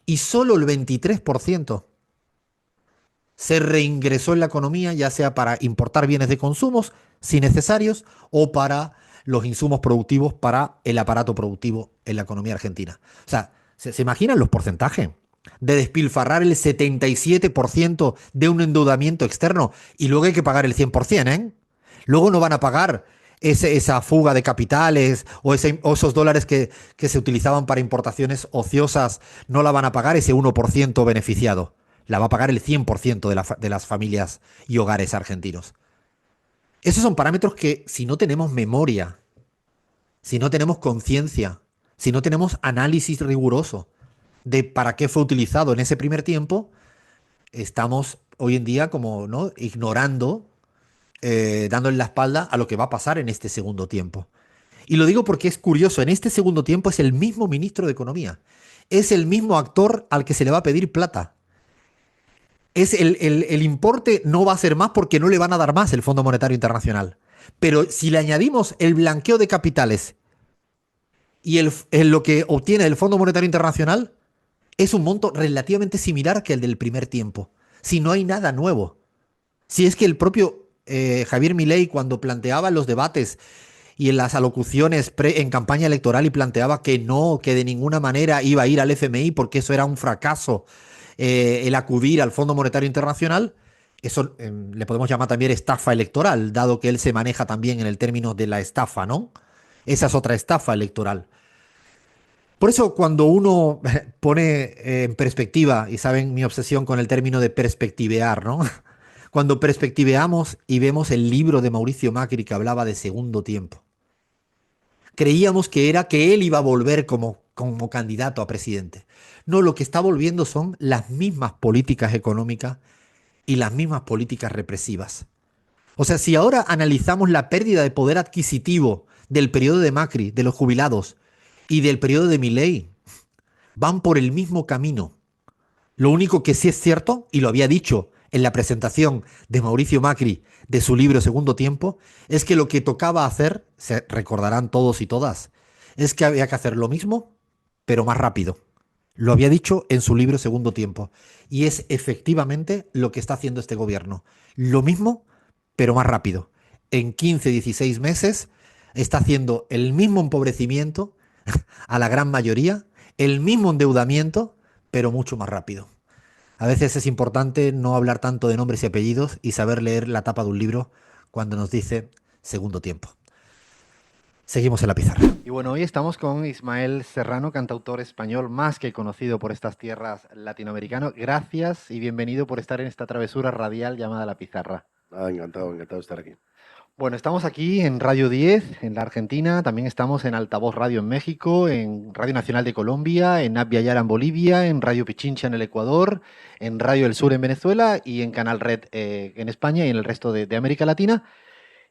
Y solo el 23% se reingresó en la economía, ya sea para importar bienes de consumo si necesarios o para los insumos productivos para el aparato productivo en la economía argentina. O sea, ¿se imaginan los porcentajes de despilfarrar el 77% de un endeudamiento externo y luego hay que pagar el 100%, ¿eh? Luego no van a pagar esa fuga de capitales o esos dólares que se utilizaban para importaciones ociosas, no la van a pagar ese 1% beneficiado. La va a pagar el 100% de las familias y hogares argentinos. Esos son parámetros que, si no tenemos memoria, si no tenemos conciencia, si no tenemos análisis riguroso de para qué fue utilizado en ese primer tiempo, estamos hoy en día como, ¿no?, ignorando, dándole la espalda a lo que va a pasar en este segundo tiempo. Y lo digo porque es curioso, en este segundo tiempo es el mismo ministro de Economía, es el mismo actor al que se le va a pedir plata. El importe no va a ser más porque no le van a dar más el Fondo Monetario Internacional. Pero si le añadimos el blanqueo de capitales y lo que obtiene el Fondo Monetario Internacional, es un monto relativamente similar que el del primer tiempo. Si no hay nada nuevo. Si es que el propio Javier Milei, cuando planteaba los debates y en las alocuciones en campaña electoral y planteaba que no, que de ninguna manera iba a ir al FMI porque eso era un fracaso, el acudir al Fondo Monetario Internacional, eso le podemos llamar también estafa electoral, dado que él se maneja también en el término de la estafa, ¿no? Esa es otra estafa electoral. Por eso cuando uno pone en perspectiva, y saben mi obsesión con el término de perspectivear, ¿no? Cuando perspectiveamos y vemos el libro de Mauricio Macri que hablaba de segundo tiempo, creíamos que era que él iba a volver como candidato a presidente. No, lo que está volviendo son las mismas políticas económicas y las mismas políticas represivas. O sea, si ahora analizamos la pérdida de poder adquisitivo del periodo de Macri, de los jubilados, y del periodo de Milei, van por el mismo camino. Lo único que sí es cierto, y lo había dicho en la presentación de Mauricio Macri de su libro Segundo Tiempo, es que lo que tocaba hacer, se recordarán todos y todas, es que había que hacer lo mismo, pero más rápido. Lo había dicho en su libro Segundo Tiempo. Y es efectivamente lo que está haciendo este gobierno. Lo mismo, pero más rápido. En 15, 16 meses está haciendo el mismo empobrecimiento a la gran mayoría, el mismo endeudamiento, pero mucho más rápido. A veces es importante no hablar tanto de nombres y apellidos y saber leer la tapa de un libro cuando nos dice Segundo Tiempo. Seguimos en la pizarra. Y bueno, hoy estamos con Ismael Serrano, cantautor español más que conocido por estas tierras latinoamericanas. Gracias y bienvenido por estar en esta travesura radial llamada La Pizarra. Encantado de estar aquí. Bueno, estamos aquí en Radio 10, en la Argentina, también estamos en Altavoz Radio en México, en Radio Nacional de Colombia, en Navia Yara en Bolivia, en Radio Pichincha en el Ecuador, en Radio El Sur en Venezuela y en Canal Red en España y en el resto de América Latina.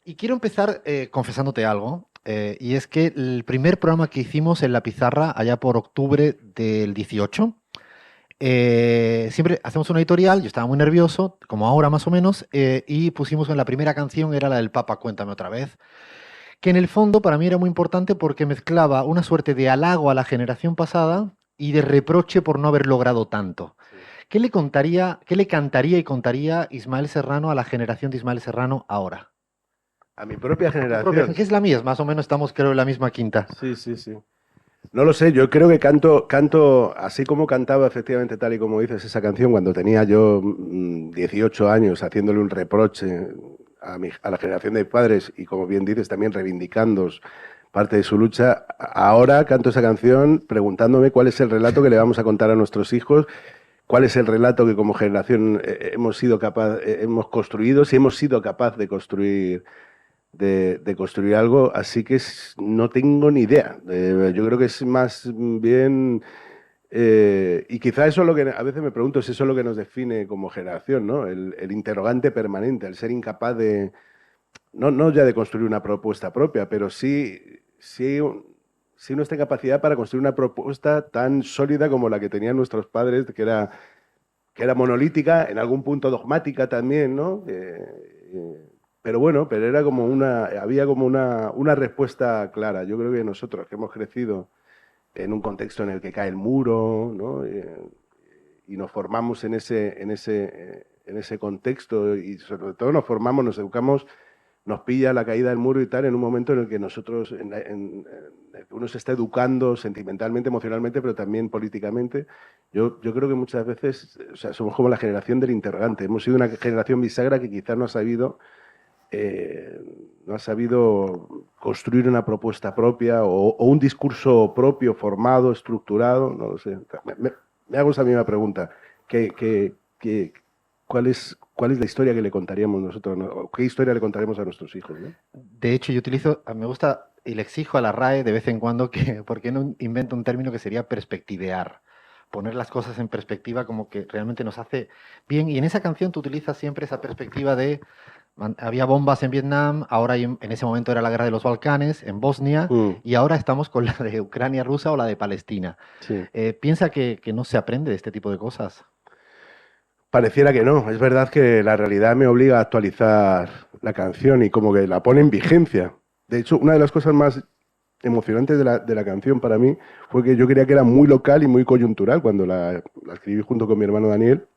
Y quiero empezar confesándote algo, y es que el primer programa que hicimos en La Pizarra, allá por octubre del 18, siempre hacemos una editorial, yo estaba muy nervioso, como ahora más o menos, y pusimos en la primera canción, era la del Papa, Cuéntame otra vez, que en el fondo para mí era muy importante porque mezclaba una suerte de halago a la generación pasada y de reproche por no haber logrado tanto. Sí. ¿Qué le cantaría y contaría Ismael Serrano a la generación de Ismael Serrano ahora? A mi propia generación. Que es la mía, más o menos estamos creo en la misma quinta. Sí. No lo sé, yo creo que canto así como cantaba efectivamente tal y como dices esa canción cuando tenía yo 18 años haciéndole un reproche a la generación de padres y como bien dices también reivindicando parte de su lucha. Ahora canto esa canción preguntándome cuál es el relato que le vamos a contar a nuestros hijos, cuál es el relato que como generación hemos construido, si hemos sido capaz de construir algo, así que no tengo ni idea. Yo creo que es más bien, y quizá eso es lo que a veces me pregunto, si eso es lo que nos define como generación, ¿no? El interrogante permanente, el ser incapaz de, no ya de construir una propuesta propia, pero sí nuestra capacidad para construir una propuesta tan sólida como la que tenían nuestros padres, que era monolítica, en algún punto dogmática también, ¿no? Pero bueno, era como había como una respuesta clara. Yo creo que nosotros que hemos crecido en un contexto en el que cae el muro, ¿no? Y nos formamos en ese contexto y sobre todo nos educamos, nos pilla la caída del muro y tal en un momento en el que nosotros, uno se está educando sentimentalmente, emocionalmente, pero también políticamente. Yo creo que muchas veces, o sea, somos como la generación del interrogante. Hemos sido una generación bisagra que quizás no ha sabido construir una propuesta propia o un discurso propio, formado, estructurado, no lo sé. Me hago esa misma pregunta. ¿Cuál es la historia que le contaríamos nosotros? ¿No? ¿Qué historia le contaremos a nuestros hijos? ¿No? De hecho, me gusta y le exijo a la RAE de vez en cuando ¿por qué no inventa un término que sería perspectivear? Poner las cosas en perspectiva como que realmente nos hace bien. Y en esa canción tú utilizas siempre esa perspectiva de había bombas en Vietnam, ahora en ese momento era la guerra de los Balcanes, en Bosnia, y ahora estamos con la de Ucrania rusa o la de Palestina. Sí. ¿Piensa que no se aprende de este tipo de cosas? Pareciera que no. Es verdad que la realidad me obliga a actualizar la canción y como que la pone en vigencia. De hecho, una de las cosas más emocionantes de la canción para mí fue que yo creía que era muy local y muy coyuntural cuando la escribí junto con mi hermano Daniel.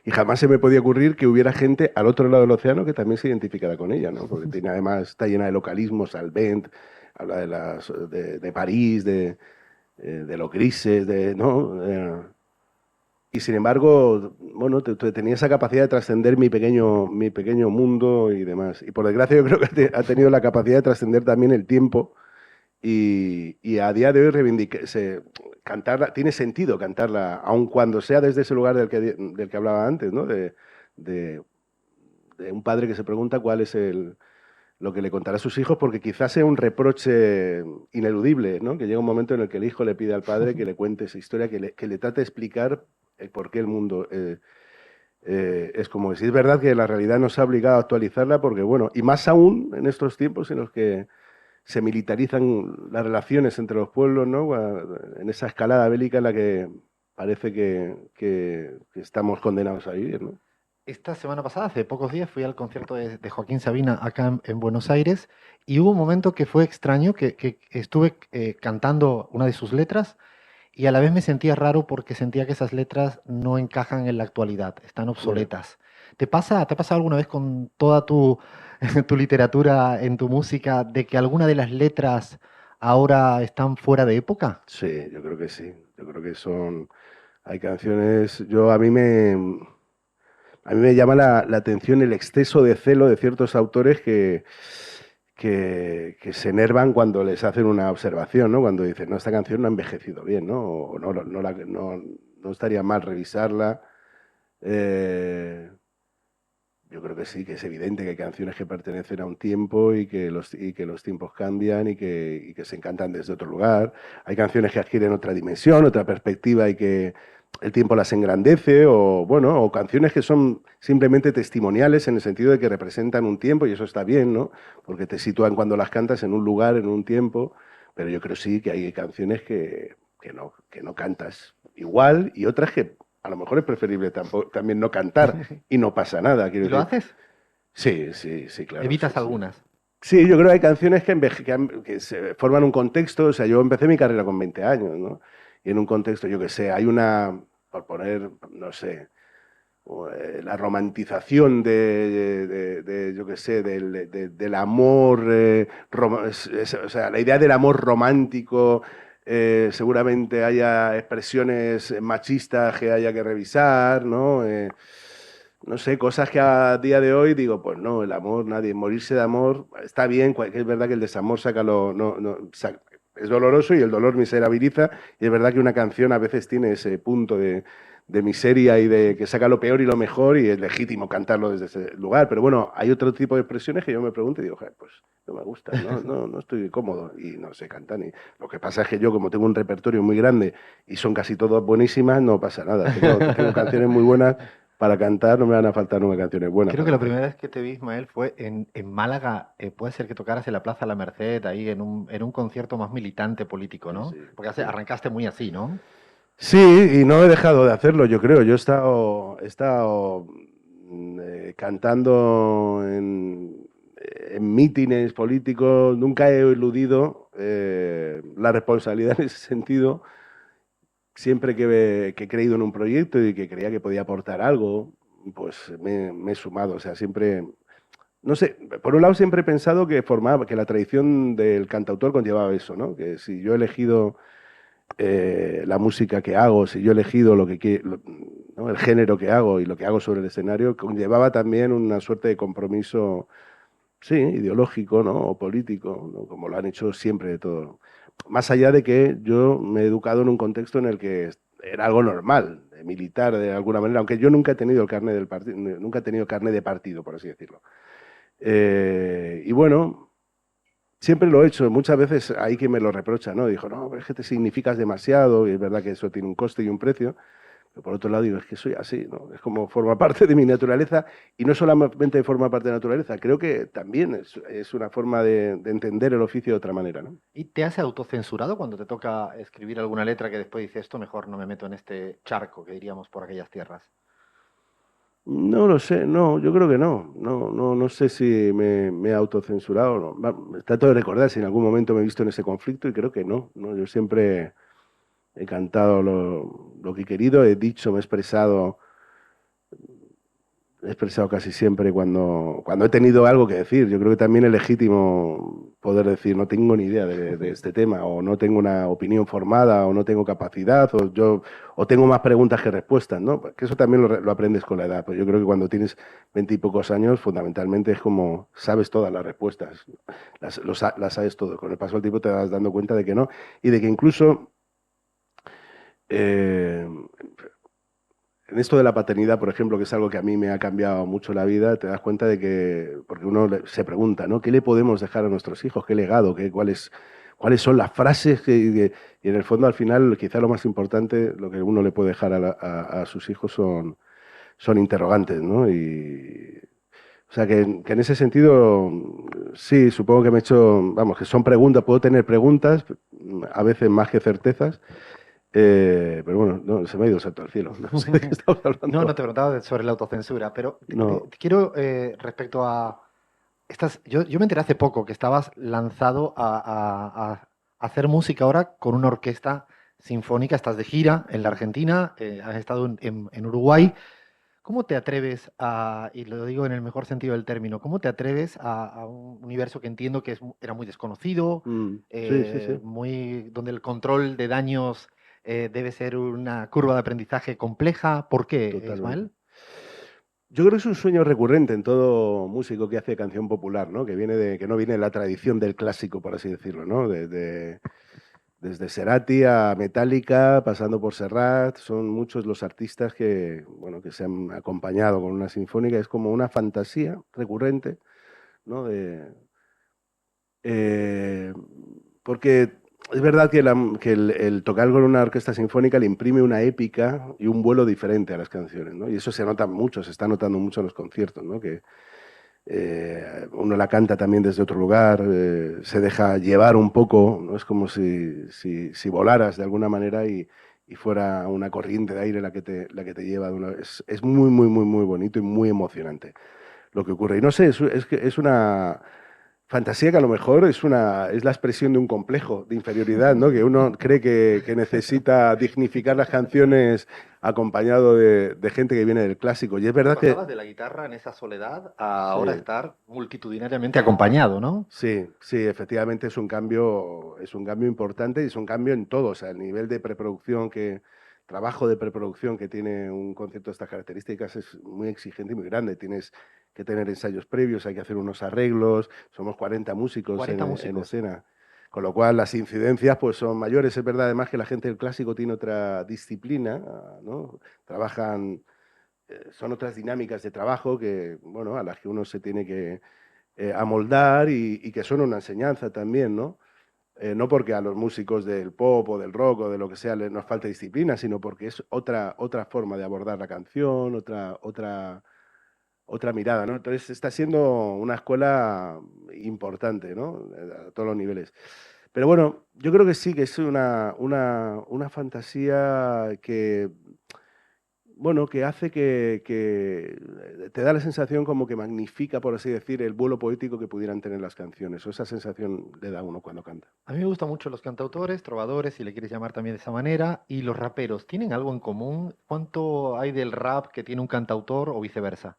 Y jamás se me podía ocurrir que hubiera gente al otro lado del océano que también se identificara con ella, ¿no? Porque además está llena de localismos, Salvent, habla de París, de los grises, ¿no? Y sin embargo, bueno, tenía esa capacidad de trascender mi pequeño mundo y demás. Y por desgracia yo creo que ha tenido la capacidad de trascender también el tiempo y a día de hoy cantarla, tiene sentido cantarla, aun cuando sea desde ese lugar del que hablaba antes, ¿no? De de un padre que se pregunta cuál es lo que le contará a sus hijos, porque quizás sea un reproche ineludible, ¿no? Que llega un momento en el que el hijo le pide al padre que le cuente esa historia, que le trate de explicar el por qué el mundo es como es. Y es verdad que la realidad nos ha obligado a actualizarla porque, bueno, y más aún en estos tiempos en los que se militarizan las relaciones entre los pueblos, ¿no? En esa escalada bélica en la que parece que estamos condenados a vivir, ¿no? Esta semana pasada, hace pocos días, fui al concierto de Joaquín Sabina acá en Buenos Aires y hubo un momento que fue extraño, que estuve cantando una de sus letras y a la vez me sentía raro porque sentía que esas letras no encajan en la actualidad, están obsoletas. ¿Te ha pasado alguna vez con toda tu literatura, en tu música, de que alguna de las letras ahora están fuera de época? Sí, yo creo que sí. Yo creo que hay canciones, a mí me llama la atención el exceso de celo de ciertos autores que se enervan cuando les hacen una observación, ¿no? Cuando dicen, no, esta canción no ha envejecido bien, ¿no? O no estaría mal revisarla. Yo creo que sí, que es evidente que hay canciones que pertenecen a un tiempo y que los tiempos cambian y que se encantan desde otro lugar. Hay canciones que adquieren otra dimensión, otra perspectiva y que el tiempo las engrandece, o canciones que son simplemente testimoniales en el sentido de que representan un tiempo y eso está bien, ¿no? Porque te sitúan cuando las cantas en un lugar, en un tiempo, pero yo creo sí que hay canciones que no cantas igual y otras que a lo mejor es preferible también no cantar y no pasa nada. ¿Y lo haces? Sí, claro. ¿Evitas sí. algunas? Sí, yo creo que hay canciones que se forman un contexto. O sea, yo empecé mi carrera con 20 años, ¿no? Y en un contexto, yo qué sé, hay por poner, no sé, la romantización yo qué sé, del amor, o sea, la idea del amor romántico. Seguramente haya expresiones machistas que haya que revisar, ¿no? No sé, cosas que a día de hoy digo, pues no, el amor, nadie, morirse de amor, está bien, que es verdad que el desamor es doloroso y el dolor miserabiliza, y es verdad que una canción a veces tiene ese punto de miseria y de que saca lo peor y lo mejor y es legítimo cantarlo desde ese lugar, pero bueno, hay otro tipo de expresiones que yo me pregunto y digo, "Joder, pues no me gusta, no estoy cómodo y no sé cantar ni... Lo que pasa es que yo como tengo un repertorio muy grande y son casi todas buenísimas, no pasa nada, tengo canciones muy buenas para cantar, no me van a faltar nunca canciones buenas. Creo que la primera vez que te vi, Ismael, fue en Málaga. Puede ser que tocaras en la Plaza La Merced, ahí en un concierto más militante político, ¿no? Sí, Porque sí. arrancaste muy así, ¿no? Sí, y no he dejado de hacerlo, yo creo. Yo he estado cantando en mítines políticos, nunca he eludido la responsabilidad en ese sentido. Siempre que he creído en un proyecto y que creía que podía aportar algo, pues me he sumado. O sea, siempre, no sé, por un lado siempre he pensado que la tradición del cantautor conllevaba eso, ¿no? Que si yo he elegido la música que hago, si yo he elegido ¿no? el género que hago y lo que hago sobre el escenario, conllevaba también una suerte de compromiso, sí, ideológico, ¿no? O político, ¿no? Como lo han hecho siempre de todo. Más allá de que yo me he educado en un contexto en el que era algo normal, de militar de alguna manera, aunque yo nunca he tenido el carnet del partido, nunca he tenido carnet de partido, por así decirlo. Y bueno, siempre lo he hecho, muchas veces hay quien me lo reprocha, ¿no? Dijo, no, pero es que te significas demasiado, y es verdad que eso tiene un coste y un precio, pero por otro lado digo, es que soy así, ¿no? Es como forma parte de mi naturaleza, y no solamente forma parte de la naturaleza, creo que también es una forma de entender el oficio de otra manera, ¿no? ¿Y te has autocensurado cuando te toca escribir alguna letra que después dices, esto mejor no me meto en este charco, que diríamos, por aquellas tierras? No lo sé, no, yo creo que no. No sé si me he autocensurado o no. Trato de recordar si en algún momento me he visto en ese conflicto y creo que no. Yo siempre he cantado lo que he querido, he dicho, he expresado casi siempre cuando he tenido algo que decir. Yo creo que también es legítimo poder decir, no tengo ni idea de este tema, o no tengo una opinión formada, o no tengo capacidad, o tengo más preguntas que respuestas, ¿no? Que eso también lo aprendes con la edad. Pues yo creo que cuando tienes 20 y pocos años, fundamentalmente es como sabes todas las respuestas, las sabes todo. Con el paso del tiempo te vas dando cuenta de que no, y de que incluso... en esto de la paternidad, por ejemplo, que es algo que a mí me ha cambiado mucho la vida, te das cuenta de que, porque uno se pregunta, ¿no? ¿Qué le podemos dejar a nuestros hijos? ¿Qué legado? ¿Cuáles son las frases? Y en el fondo, al final, quizá lo más importante, lo que uno le puede dejar a sus hijos son interrogantes, ¿no? O sea, que en ese sentido, sí, supongo que me he hecho, vamos, que son preguntas, puedo tener preguntas, a veces más que certezas, pero bueno, no, se me ha ido el salto al cielo, no sé de qué estamos No, hablando. no te preguntaba sobre la autocensura, pero No. te quiero, respecto a... yo me enteré hace poco que estabas lanzado a hacer música ahora con una orquesta sinfónica, estás de gira en la Argentina, has estado en Uruguay. ¿Cómo te atreves y lo digo en el mejor sentido del término, cómo te atreves a un universo que entiendo que era muy desconocido, Sí, sí, sí. donde el control de daños debe ser una curva de aprendizaje compleja? ¿Por qué, Totalmente. Ismael? Yo creo que es un sueño recurrente en todo músico que hace canción popular, ¿no? Que no viene de la tradición del clásico, por así decirlo, ¿no? Desde Cerati a Metallica, pasando por Serrat, son muchos los artistas que, bueno, que se han acompañado con una sinfónica. Es como una fantasía recurrente, ¿no? Eh, porque es verdad que el tocar con una orquesta sinfónica le imprime una épica y un vuelo diferente a las canciones, ¿no? Y eso se nota mucho, se está notando mucho en los conciertos, ¿no? Que uno la canta también desde otro lugar, se deja llevar un poco, ¿no? Es como si volaras de alguna manera y fuera una corriente de aire la que te lleva. Es muy, muy, muy, muy bonito y muy emocionante lo que ocurre. Y no sé, es una fantasía que a lo mejor es la expresión de un complejo de inferioridad, ¿no? Que uno cree que necesita dignificar las canciones acompañado de gente que viene del clásico. Y es verdad que Pasabas de la guitarra en esa soledad a ahora sí, estar multitudinariamente acompañado, ¿no? sí, efectivamente es un cambio importante y es un cambio en todo. O sea, el nivel de preproducción trabajo de preproducción que tiene un concierto de estas características es muy exigente y muy grande. Tienes que tener ensayos previos, hay que hacer unos arreglos, somos 40 músicos 40 en músicos. escena. Con lo cual las incidencias pues son mayores. Es verdad además que la gente del clásico tiene otra disciplina, ¿no? Trabajan, son otras dinámicas de trabajo que, bueno, a las que uno se tiene que amoldar y que son una enseñanza también, ¿no? No porque a los músicos del pop o del rock o de lo que sea nos falte disciplina, sino porque es otra forma de abordar la canción, otra mirada, ¿no? Entonces está siendo una escuela importante, ¿no? A todos los niveles. Pero bueno, yo creo que sí, que es una fantasía que, bueno, que hace que te da la sensación como que magnifica, por así decir, el vuelo poético que pudieran tener las canciones. O esa sensación le da a uno cuando canta. A mí me gustan mucho los cantautores, trovadores, si le quieres llamar también de esa manera, y los raperos. ¿Tienen algo en común? ¿Cuánto hay del rap que tiene un cantautor o viceversa?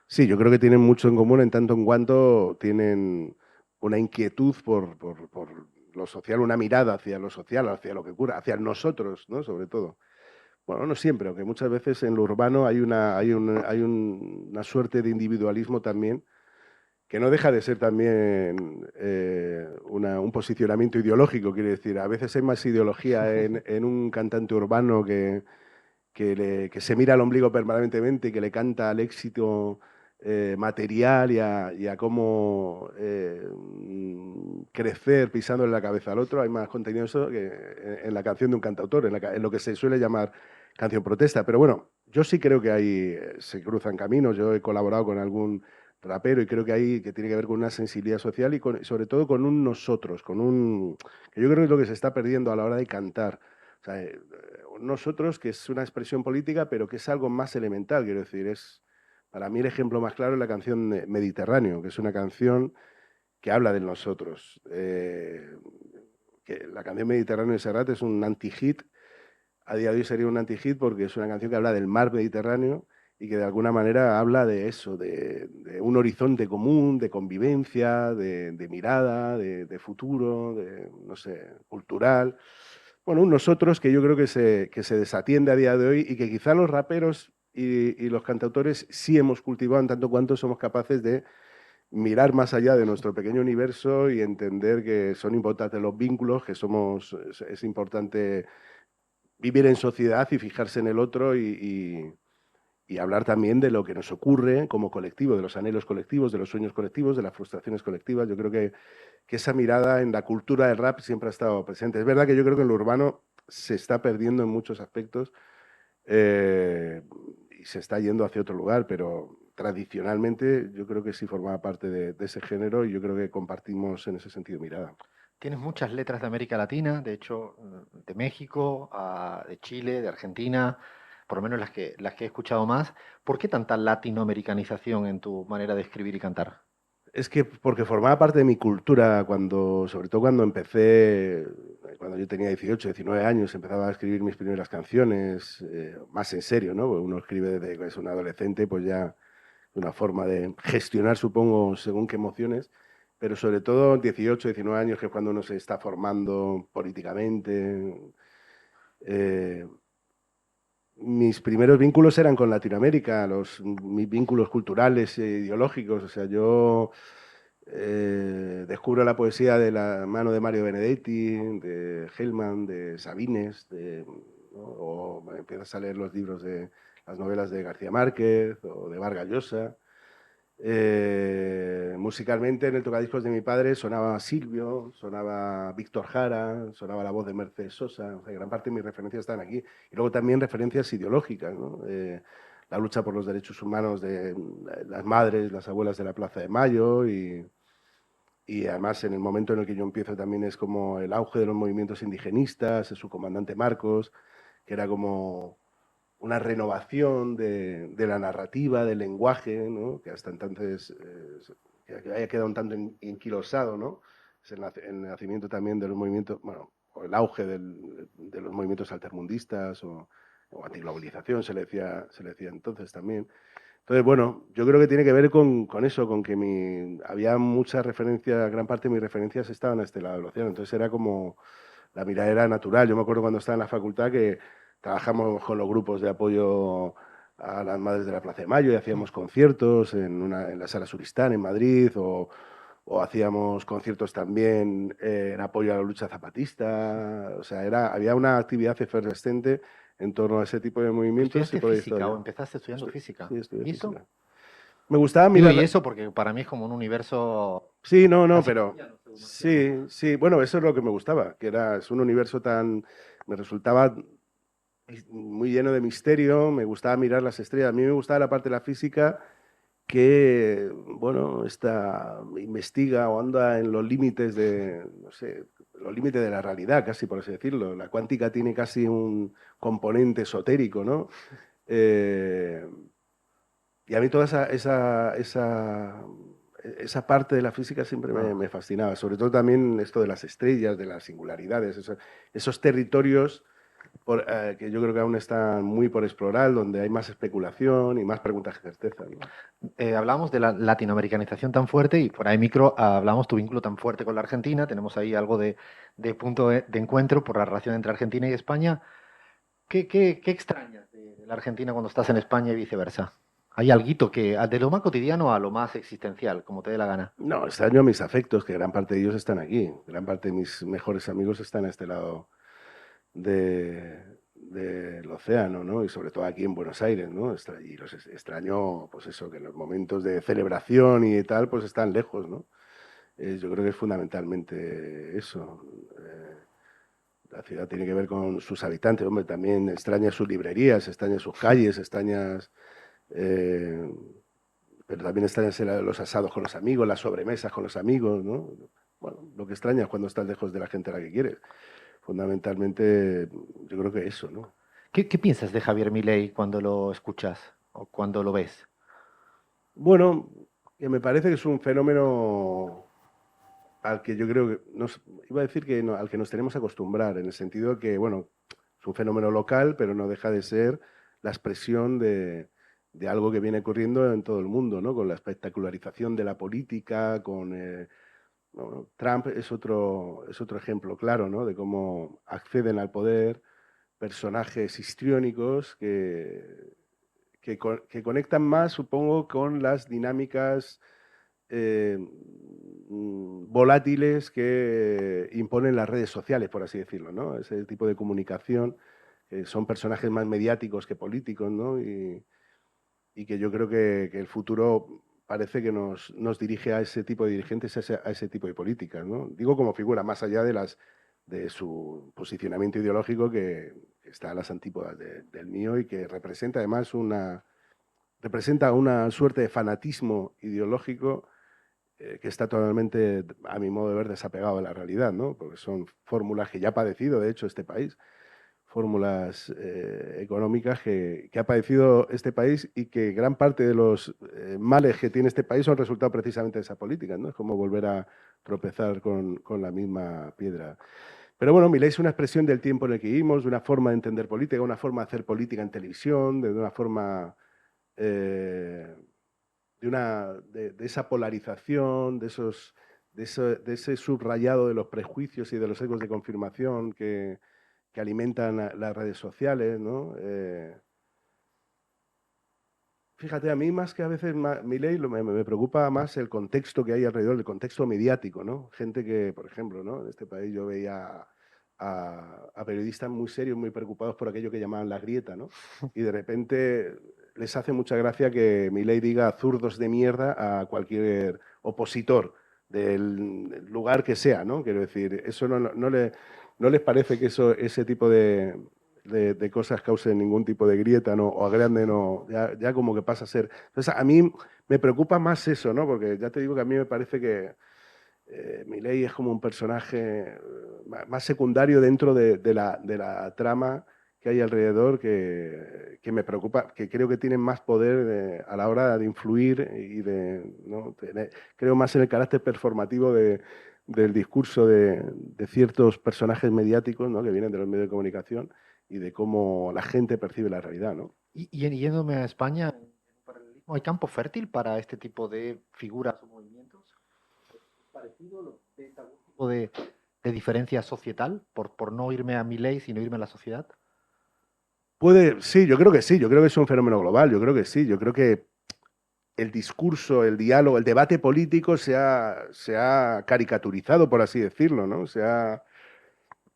Sí, yo creo que tienen mucho en común en tanto en cuanto tienen una inquietud por lo social, una mirada hacia lo social, hacia lo que ocurre, hacia nosotros, ¿no? Sobre todo. Bueno, no siempre, aunque muchas veces en lo urbano hay una suerte de individualismo también, que no deja de ser también un posicionamiento ideológico, quiere decir. A veces hay más ideología en un cantante urbano que se mira al ombligo permanentemente y que le canta al éxito material y a cómo crecer pisándole la cabeza al otro. Hay más contenido eso que en la canción de un cantautor, en lo que se suele llamar canción protesta. Pero bueno, yo sí creo que ahí se cruzan caminos. Yo he colaborado con algún rapero y creo que tiene que ver con una sensibilidad social y sobre todo con un nosotros, que yo creo que es lo que se está perdiendo a la hora de cantar. O sea, nosotros, que es una expresión política, pero que es algo más elemental, quiero decir, para mí el ejemplo más claro es la canción Mediterráneo, que es una canción que habla de nosotros. Que la canción Mediterráneo de Serrat es un anti-hit, a día de hoy sería un anti-hit porque es una canción que habla del mar Mediterráneo y que de alguna manera habla de eso, de un horizonte común, de convivencia, de mirada, de futuro, no sé, cultural. Bueno, un nosotros que yo creo que se desatiende a día de hoy y que quizá los raperos y los cantautores sí hemos cultivado en tanto cuanto somos capaces de mirar más allá de nuestro pequeño universo y entender que son importantes los vínculos, que es importante vivir en sociedad y fijarse en el otro y hablar también de lo que nos ocurre como colectivo, de los anhelos colectivos, de los sueños colectivos, de las frustraciones colectivas. Yo creo que esa mirada en la cultura del rap siempre ha estado presente. Es verdad que yo creo que en lo urbano se está perdiendo en muchos aspectos y se está yendo hacia otro lugar, pero tradicionalmente yo creo que sí formaba parte de ese género y yo creo que compartimos en ese sentido mirada. Tienes muchas letras de América Latina, de hecho, de México, de Chile, de Argentina, por lo menos las que he escuchado más. ¿Por qué tanta latinoamericanización en tu manera de escribir y cantar? Es que porque formaba parte de mi cultura sobre todo cuando empecé, cuando yo tenía 18, 19 años, empezaba a escribir mis primeras canciones, más en serio, ¿no? Porque uno escribe desde que es un adolescente, pues ya una forma de gestionar, supongo, según qué emociones, pero sobre todo 18, 19 años, que es cuando uno se está formando políticamente. Mis primeros vínculos eran con Latinoamérica, mis vínculos culturales e ideológicos. O sea, yo descubro la poesía de la mano de Mario Benedetti, de Hellman, de Sabines, ¿no? O empiezas a leer los libros de las novelas de García Márquez o de Vargas Llosa. Musicalmente, en el tocadiscos de mi padre sonaba Silvio, sonaba Víctor Jara, sonaba la voz de Mercedes Sosa. O sea, gran parte de mis referencias están aquí. Y luego también referencias ideológicas, ¿no? La lucha por los derechos humanos de las madres, las abuelas de la Plaza de Mayo y además en el momento en el que yo empiezo también es como el auge de los movimientos indigenistas, es su comandante Marcos, que era como una renovación de la narrativa, del lenguaje, ¿no? Que hasta entonces que haya quedado un tanto enquilosado, ¿no? Es el nacimiento también de los movimientos, bueno, o el auge de los movimientos altermundistas o antiglobalización, se le decía entonces también. Entonces, bueno, yo creo que tiene que ver con eso, con que había muchas referencias, gran parte de mis referencias estaban a este lado del océano, entonces era como, la mirada era natural. Yo me acuerdo cuando estaba en la facultad que trabajamos con los grupos de apoyo a las madres de la Plaza de Mayo y hacíamos conciertos en la Sala Suristán en Madrid o hacíamos conciertos también en apoyo a la lucha zapatista. O sea, había una actividad efervescente en torno a ese tipo de movimientos. ¿Estudiaste física o empezaste estudiando física? Sí, estudié ¿Y eso? física. Me gustaba Digo, mirar... y eso porque para mí es como un universo... Sí, no, casi pero... marciano, según Sí, sí, bueno, eso es lo que me gustaba, que es un universo me resultaba muy lleno de misterio, me gustaba mirar las estrellas, a mí me gustaba la parte de la física que, bueno, investiga o anda en los límites no sé, los límites de la realidad, casi por así decirlo. La cuántica tiene casi un componente esotérico, ¿no? Y a mí toda esa parte de la física siempre me fascinaba, sobre todo también esto de las estrellas, de las singularidades, esos territorios que yo creo que aún están muy por explorar, donde hay más especulación y más preguntas que certeza, ¿no? Hablamos de la latinoamericanización tan fuerte y fuera de micro hablamos tu vínculo tan fuerte con la Argentina. Tenemos ahí algo de punto de encuentro por la relación entre Argentina y España. ¿Qué extrañas de la Argentina cuando estás en España y viceversa? ¿Hay alguito que, de lo más cotidiano a lo más existencial, como te dé la gana? No, extraño mis afectos, que gran parte de ellos están aquí. Gran parte de mis mejores amigos están a este lado del océano, ¿no? Y sobre todo aquí en Buenos Aires, ¿no? Y los extraño, pues eso, que en los momentos de celebración y tal, pues están lejos, ¿no? Yo creo que es fundamentalmente eso. La ciudad tiene que ver con sus habitantes, hombre, también extraña sus librerías, extraña sus calles, extrañas... pero también extrañas los asados con los amigos, las sobremesas con los amigos, ¿no? Bueno, lo que extrañas cuando estás lejos de la gente a la que quieres. Fundamentalmente, yo creo que eso, ¿no? ¿Qué piensas de Javier Milei cuando lo escuchas o cuando lo ves? Bueno, que me parece que es un fenómeno al que yo creo que iba a decir que al que nos tenemos que acostumbrar, en el sentido de que, bueno, es un fenómeno local, pero no deja de ser la expresión de algo que viene ocurriendo en todo el mundo, ¿no? Con la espectacularización de la política, bueno, Trump es otro ejemplo claro, ¿no? De cómo acceden al poder personajes histriónicos que conectan más, supongo, con las dinámicas volátiles que imponen las redes sociales, por así decirlo, ¿no? Ese tipo de comunicación, son personajes más mediáticos que políticos, ¿no? y que yo creo que el futuro parece que nos dirige a ese tipo de dirigentes, a ese tipo de políticas, ¿no? Digo como figura, más allá de su posicionamiento ideológico que está a las antípodas del mío y que representa además representa una suerte de fanatismo ideológico que está totalmente, a mi modo de ver, desapegado de la realidad, ¿no? Porque son fórmulas que ya ha padecido, de hecho, este país, fórmulas económicas que ha padecido este país y que gran parte de los males que tiene este país son resultado precisamente de esa política, ¿no? Es como volver a tropezar con la misma piedra. Pero bueno, Milei es una expresión del tiempo en el que vivimos, de una forma de entender política, una forma de hacer política en televisión, de una forma de esa polarización, de ese subrayado de los prejuicios y de los ecos de confirmación que alimentan las redes sociales, ¿no? Fíjate, a mí más que a veces Milei me preocupa más el contexto que hay alrededor, el contexto mediático, ¿no? Gente que, por ejemplo, ¿no? En este país yo veía a periodistas muy serios, muy preocupados por aquello que llamaban la grieta, ¿no? Y de repente les hace mucha gracia que Milei diga zurdos de mierda a cualquier opositor del lugar que sea, ¿no? Quiero decir, eso no les parece que ese tipo de cosas causen ningún tipo de grieta, ¿no? O agranden, ¿no? Ya como que pasa a ser. Entonces, a mí me preocupa más eso, ¿no? Porque ya te digo que a mí me parece que Milei es como un personaje más secundario dentro de la trama que hay alrededor que me preocupa, que creo que tienen más poder a la hora de influir y ¿no? Creo más en el carácter performativo del discurso de ciertos personajes mediáticos, ¿no? Que vienen de los medios de comunicación y de cómo la gente percibe la realidad, ¿no? Y yéndome a España, en paralelismo, ¿hay campo fértil para este tipo de figuras o movimientos? ¿Parecido? ¿Ves algún tipo de diferencia societal por no irme a Milei, sino irme a la sociedad? Sí, yo creo que sí, yo creo que es un fenómeno global, yo creo que sí, yo creo que el discurso, el diálogo, el debate político se ha caricaturizado, por así decirlo, ¿no?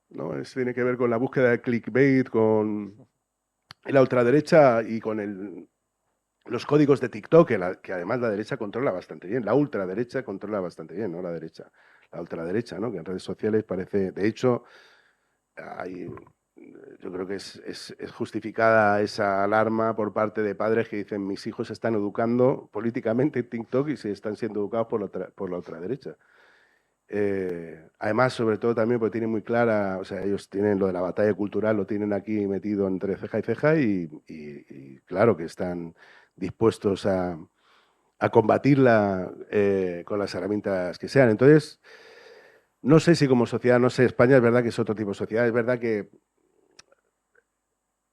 ¿no? Tiene que ver con la búsqueda de clickbait, con la ultraderecha y con los códigos de TikTok, que además la derecha controla bastante bien, la ultraderecha controla bastante bien, no la derecha, la ultraderecha, ¿no? Que en redes sociales parece, de hecho, yo creo que es justificada esa alarma por parte de padres que dicen mis hijos se están educando políticamente en TikTok y se están siendo educados por la ultraderecha. Además, sobre todo también porque tienen muy clara, o sea, ellos tienen lo de la batalla cultural, lo tienen aquí metido entre ceja y ceja y claro que están dispuestos a combatirla con las herramientas que sean. Entonces, no sé si como sociedad, no sé, España es verdad que es otro tipo de sociedad, es verdad que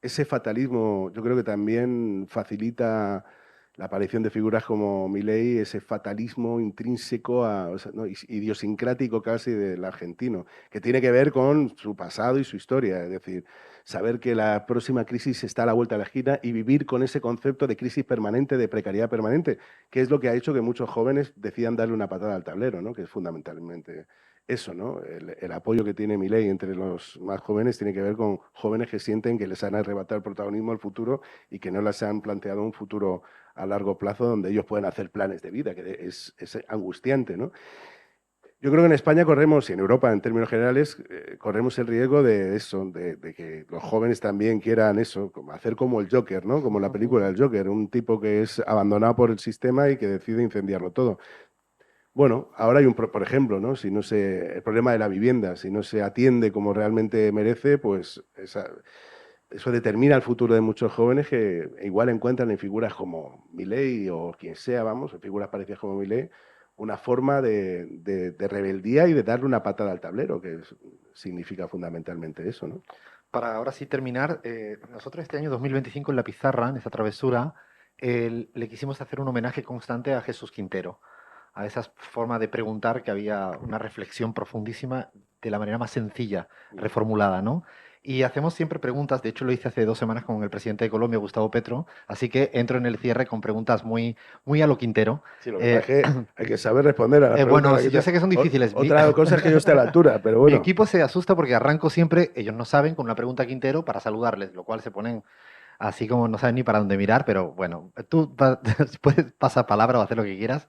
ese fatalismo yo creo que también facilita la aparición de figuras como Milei, ese fatalismo intrínseco, o sea, ¿no? Idiosincrático casi del argentino, que tiene que ver con su pasado y su historia. Es decir, saber que la próxima crisis está a la vuelta de la esquina y vivir con ese concepto de crisis permanente, de precariedad permanente, que es lo que ha hecho que muchos jóvenes decidan darle una patada al tablero, ¿no? Que es fundamentalmente eso, ¿no? El apoyo que tiene Milei entre los más jóvenes tiene que ver con jóvenes que sienten que les han arrebatado el protagonismo al futuro y que no les han planteado un futuro a largo plazo donde ellos pueden hacer planes de vida, que es angustiante, ¿no? Yo creo que en España corremos, y en Europa en términos generales, corremos el riesgo de eso, de que los jóvenes también quieran eso, como hacer como el Joker, ¿no? Como la película del Joker, un tipo que es abandonado por el sistema y que decide incendiarlo todo. Bueno, ahora hay por ejemplo, ¿no? Si no el problema de la vivienda, si no se atiende como realmente merece, pues eso determina el futuro de muchos jóvenes que igual encuentran en figuras como Milei o quien sea, vamos, en figuras parecidas como Milei, una forma de rebeldía y de darle una patada al tablero, que significa fundamentalmente eso, ¿no? Para ahora sí terminar, nosotros este año 2025 en La Pizarra, en esta travesura, le quisimos hacer un homenaje constante a Jesús Quintero, a esa forma de preguntar que había una reflexión profundísima de la manera más sencilla, reformulada, ¿no? Y hacemos siempre preguntas, de hecho lo hice hace 2 semanas con el presidente de Colombia, Gustavo Petro, así que entro en el cierre con preguntas muy, muy a lo Quintero. Sí, lo que pasa es que hay que saber responder a las preguntas. Bueno, yo sé que son difíciles. Otra cosa es que yo esté a la altura, pero bueno. Mi equipo se asusta porque arranco siempre, ellos no saben, con una pregunta a Quintero para saludarles, lo cual se ponen así como no sabes ni para dónde mirar, pero bueno, tú puedes pasar palabra o hacer lo que quieras.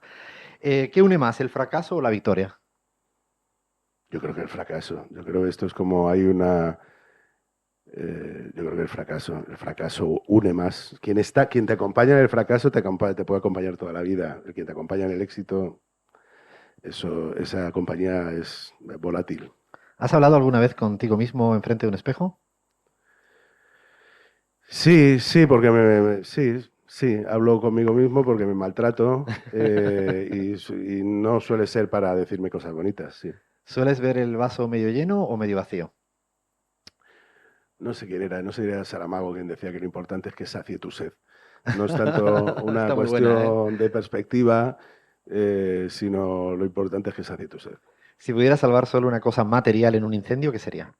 ¿Qué une más, el fracaso o la victoria? Yo creo que el fracaso. Yo creo que esto es como hay una. Yo creo que el fracaso une más. Quien te acompaña en el fracaso te puede acompañar toda la vida. El quien te acompaña en el éxito, esa compañía es volátil. ¿Has hablado alguna vez contigo mismo enfrente de un espejo? Sí, sí, porque sí, hablo conmigo mismo porque me maltrato y no suele ser para decirme cosas bonitas, sí. ¿Sueles ver el vaso medio lleno o medio vacío? No sé quién era, no sé si era Saramago quien decía que lo importante es que sacie tu sed. No es tanto una Está muy buena, ¿eh? cuestión de perspectiva, sino lo importante es que sacie tu sed. Si pudieras salvar solo una cosa material en un incendio, ¿qué sería?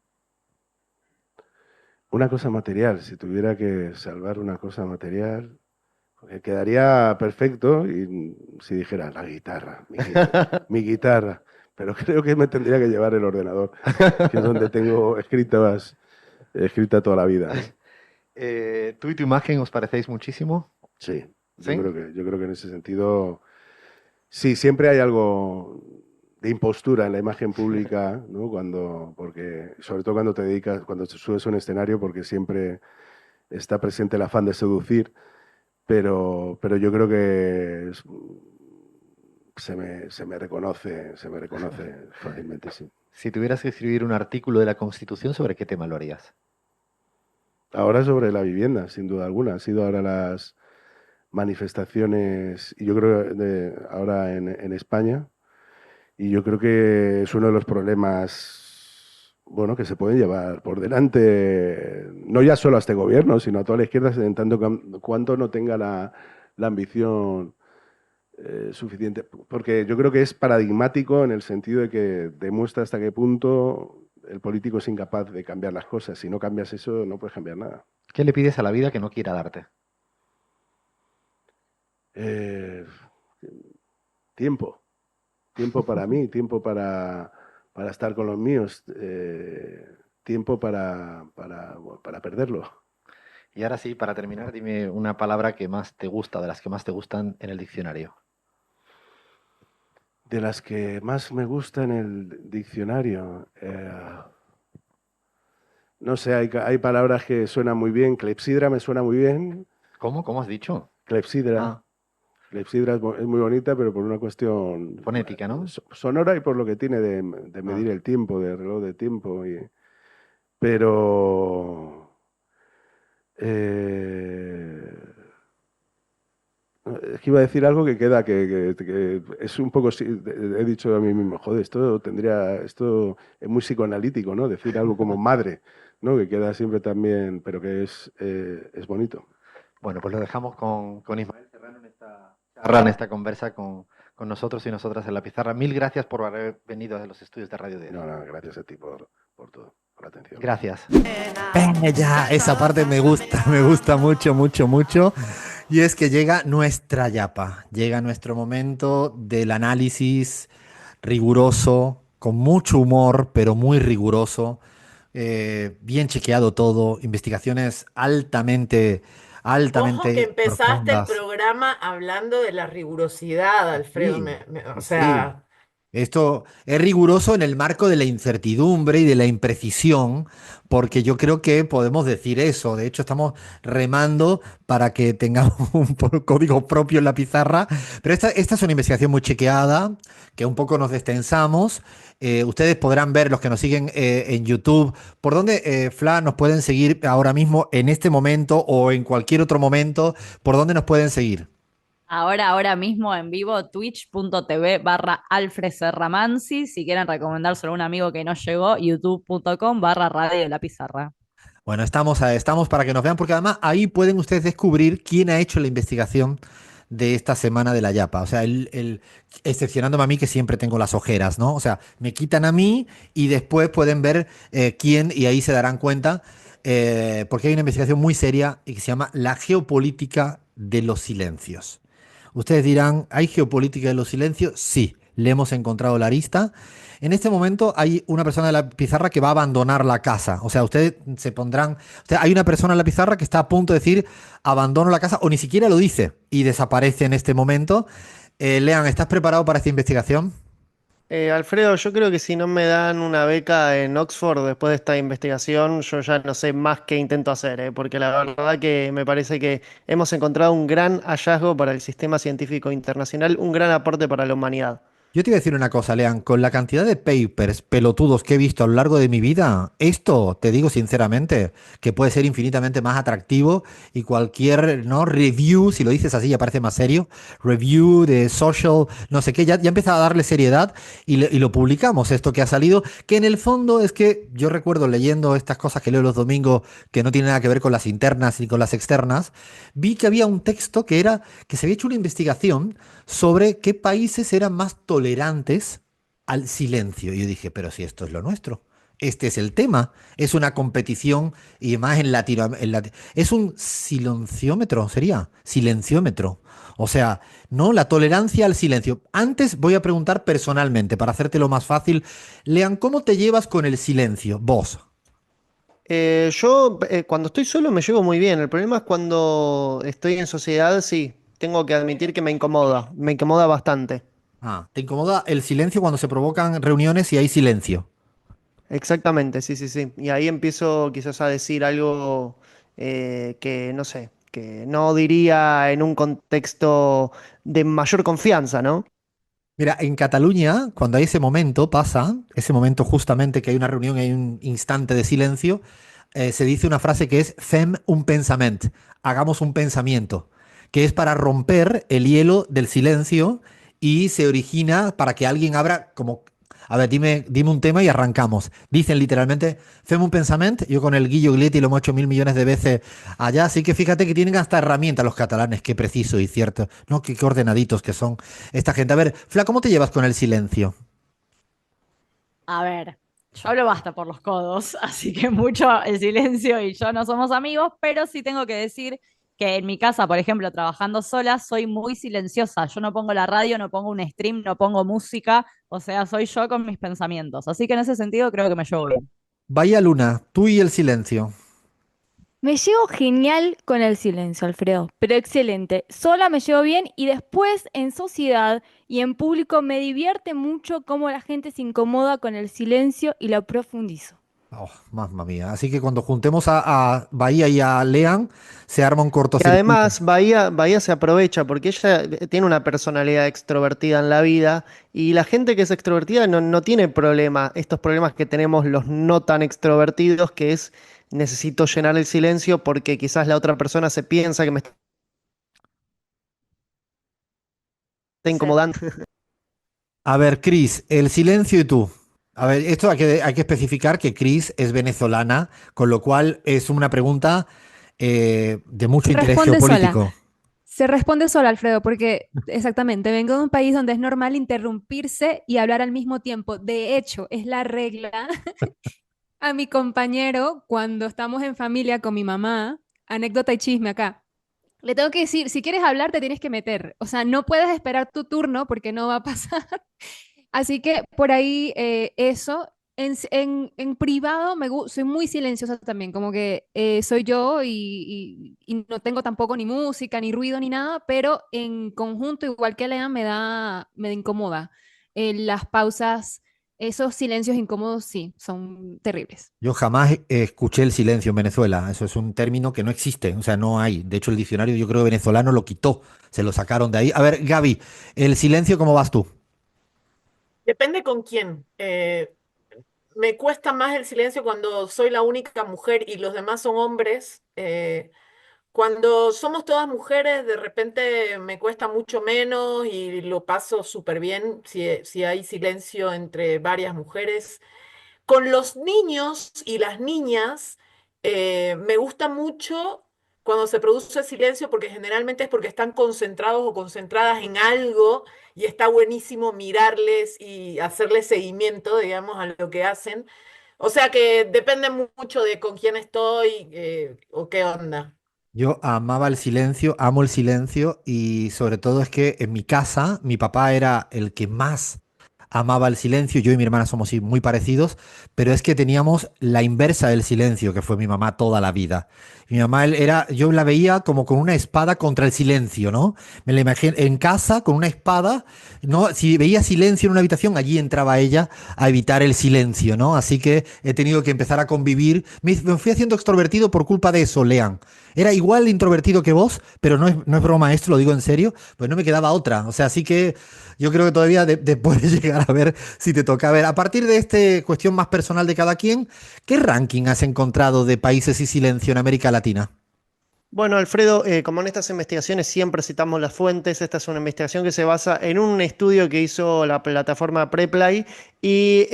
Una cosa material, si tuviera que salvar una cosa material, quedaría perfecto y si dijera la guitarra, mi guitarra, pero creo que me tendría que llevar el ordenador, que es donde tengo escrita toda la vida. ¿Tú y tu imagen os parecéis muchísimo? Sí, ¿Sí? yo creo que en ese sentido, sí, siempre hay algo de impostura en la imagen pública, ¿no? Porque, sobre todo cuando te subes a un escenario, porque siempre está presente el afán de seducir, pero yo creo que se me reconoce fácilmente, sí. Si tuvieras que escribir un artículo de la Constitución, ¿sobre qué tema lo harías? Ahora sobre la vivienda, sin duda alguna. Han sido ahora las manifestaciones, y yo creo ahora en España, y yo creo que es uno de los problemas, bueno, que se pueden llevar por delante, no ya solo a este gobierno, sino a toda la izquierda, en tanto cuanto no tenga la ambición suficiente. Porque yo creo que es paradigmático en el sentido de que demuestra hasta qué punto el político es incapaz de cambiar las cosas. Si no cambias eso, no puedes cambiar nada. ¿Qué le pides a la vida que no quiera darte? Eh, tiempo. Tiempo para mí, tiempo para estar con los míos, tiempo para perderlo. Y ahora sí, para terminar, dime una palabra que más te gusta, de las que más te gustan en el diccionario. De las que más me gusta en el diccionario, no sé, hay palabras que suenan muy bien. Clepsidra me suena muy bien. ¿Cómo? ¿Cómo has dicho? Clepsidra. Ah, Clepsidra es muy bonita, pero por una cuestión fonética, ¿no? sonora y por lo que tiene de medir el tiempo, de reloj de tiempo. Pero es que iba a decir algo que queda, que es un poco, he dicho a mí mismo, joder, esto es muy psicoanalítico, ¿no? Decir algo como madre, ¿no? Que queda siempre también, pero que es bonito. Bueno, pues lo dejamos con Ismael Serrano en esta conversa con nosotros y nosotras en la pizarra. Mil gracias por haber venido a los estudios de Radio 10. No, gracias a ti por todo, por la atención. Gracias. Ya, esa parte me gusta mucho, mucho, mucho. Y es que llega nuestra yapa, llega nuestro momento del análisis riguroso, con mucho humor, pero muy riguroso, bien chequeado todo, investigaciones Ojo que altamente empezaste el profundas. programa hablando de la rigurosidad, Alfredo. Sí, O sí. sea, Esto es riguroso en el marco de la incertidumbre y de la imprecisión, porque yo creo que podemos decir eso. De hecho, estamos remando para que tengamos un código propio en la pizarra. Pero esta es una investigación muy chequeada, que un poco nos destensamos. Ustedes podrán ver, los que nos siguen en YouTube, por dónde, Fla, nos pueden seguir ahora mismo, en este momento o en cualquier otro momento, por dónde nos pueden seguir. Ahora mismo en vivo, twitch.tv/Alfred Serramansi. Si quieren recomendárselo a un amigo que no llegó, youtube.com/Radio La Pizarra. Bueno, estamos para que nos vean, porque además ahí pueden ustedes descubrir quién ha hecho la investigación de esta semana de la Yapa. O sea, excepcionándome a mí, que siempre tengo las ojeras, ¿no? O sea, me quitan a mí y después pueden ver quién, y ahí se darán cuenta, porque hay una investigación muy seria y que se llama La geopolítica de los silencios. Ustedes dirán, ¿hay geopolítica de los silencios? Sí, le hemos encontrado la arista. En este momento hay una persona de la pizarra que va a abandonar la casa. O sea, ustedes se pondrán... O sea, hay una persona en la pizarra que está a punto de decir abandono la casa o ni siquiera lo dice y desaparece en este momento. Lean, ¿estás preparado para esta investigación? Alfredo, yo creo que si no me dan una beca en Oxford después de esta investigación, yo ya no sé más qué intento hacer, porque la verdad que me parece que hemos encontrado un gran hallazgo para el sistema científico internacional, un gran aporte para la humanidad. Yo te iba a decir una cosa, Lean, con la cantidad de papers pelotudos que he visto a lo largo de mi vida, esto, te digo sinceramente, que puede ser infinitamente más atractivo y cualquier, ¿no? Review, si lo dices así ya parece más serio, review de social, no sé qué, ya empieza a darle seriedad y lo publicamos, esto que ha salido, que en el fondo es que yo recuerdo leyendo estas cosas que leo los domingos que no tienen nada que ver con las internas ni con las externas, vi que había un texto que era que se había hecho una investigación sobre qué países eran más tolerantes al silencio. Y yo dije, pero si esto es lo nuestro. Este es el tema. Es una competición y más en Latinoamérica. Es un silenciómetro, sería. Silenciómetro. O sea, no la tolerancia al silencio. Antes voy a preguntar personalmente, para hacértelo más fácil. Lean, ¿cómo te llevas con el silencio? Vos. Yo cuando estoy solo me llevo muy bien. El problema es cuando estoy en sociedad, sí, tengo que admitir que me incomoda bastante. Ah, ¿te incomoda el silencio cuando se provocan reuniones y hay silencio? Exactamente, sí, sí, sí. Y ahí empiezo quizás a decir algo que no sé, que no diría en un contexto de mayor confianza, ¿no? Mira, en Cataluña, cuando hay ese momento, pasa, ese momento justamente que hay una reunión y hay un instante de silencio, se dice una frase que es fem un pensament, hagamos un pensamiento, que es para romper el hielo del silencio y se origina para que alguien abra como, a ver, dime un tema y arrancamos. Dicen literalmente fem un pensament, yo con el Guillo Glieti lo hemos hecho mil millones de veces allá, así que fíjate que tienen hasta herramientas los catalanes, qué preciso y cierto, ¿no? Qué ordenaditos que son esta gente. A ver, Fla, ¿cómo te llevas con el silencio? A ver, yo hablo basta por los codos, así que mucho el silencio y yo no somos amigos, pero sí tengo que decir que en mi casa, por ejemplo, trabajando sola, soy muy silenciosa. Yo no pongo la radio, no pongo un stream, no pongo música, o sea, soy yo con mis pensamientos. Así que en ese sentido creo que me llevo bien. Vaya Luna, tú y el silencio. Me llevo genial con el silencio, Alfredo, pero excelente. Sola me llevo bien y después en sociedad y en público me divierte mucho cómo la gente se incomoda con el silencio y lo profundizo. Oh, mamma mía. Así que cuando juntemos a Bahía y a Lean, se arma un Y cortocircuito. además Bahía se aprovecha porque ella tiene una personalidad extrovertida en la vida y la gente que es extrovertida no tiene problema, estos problemas que tenemos los no tan extrovertidos, que es necesito llenar el silencio porque quizás la otra persona se piensa que me está Sí. incomodando. A ver, Cris, el silencio y tú. A ver, esto hay que especificar que Cris es venezolana, con lo cual es una pregunta de mucho Se interés responde sola. geopolítico. Se responde sola, Alfredo, porque exactamente, vengo de un país donde es normal interrumpirse y hablar al mismo tiempo. De hecho, es la regla. A mi compañero, cuando estamos en familia con mi mamá, anécdota y chisme acá. Le tengo que decir, si quieres hablar, te tienes que meter. O sea, no puedes esperar tu turno porque no va a pasar. Así que por ahí eso. En privado soy muy silenciosa también, como que soy yo y no tengo tampoco ni música, ni ruido, ni nada, pero en conjunto, igual que Lea, me incomoda. Las pausas, esos silencios incómodos, sí, son terribles. Yo jamás escuché el silencio en Venezuela. Eso es un término que no existe, o sea, no hay. De hecho, el diccionario yo creo venezolano lo quitó, se lo sacaron de ahí. A ver, Gaby, el silencio, ¿cómo vas tú? Depende con quién. Me cuesta más el silencio cuando soy la única mujer y los demás son hombres. Cuando somos todas mujeres, de repente me cuesta mucho menos y lo paso súper bien si hay silencio entre varias mujeres. Con los niños y las niñas, me gusta mucho cuando se produce silencio porque generalmente es porque están concentrados o concentradas en algo y está buenísimo mirarles y hacerles seguimiento, digamos, a lo que hacen. O sea que depende mucho de con quién estoy o qué onda. Yo amaba el silencio, amo el silencio y sobre todo es que en mi casa mi papá era el que más amaba el silencio, yo y mi hermana somos muy parecidos, pero es que teníamos la inversa del silencio, que fue mi mamá toda la vida. Mi mamá yo la veía como con una espada contra el silencio, ¿no? Me la imaginé en casa con una espada, ¿no? Si veía silencio en una habitación, allí entraba ella a evitar el silencio, ¿no? Así que he tenido que empezar a convivir. Me fui haciendo extrovertido por culpa de eso, Lean. Era igual de introvertido que vos, pero no es broma esto, lo digo en serio, pues no me quedaba otra. O sea, así que yo creo que todavía puedes llegar a ver si te toca. A ver, a partir de esta cuestión más personal de cada quien, ¿qué ranking has encontrado de países y silencio en América Latina? Bueno, Alfredo, como en estas investigaciones siempre citamos las fuentes, esta es una investigación que se basa en un estudio que hizo la plataforma Preplay y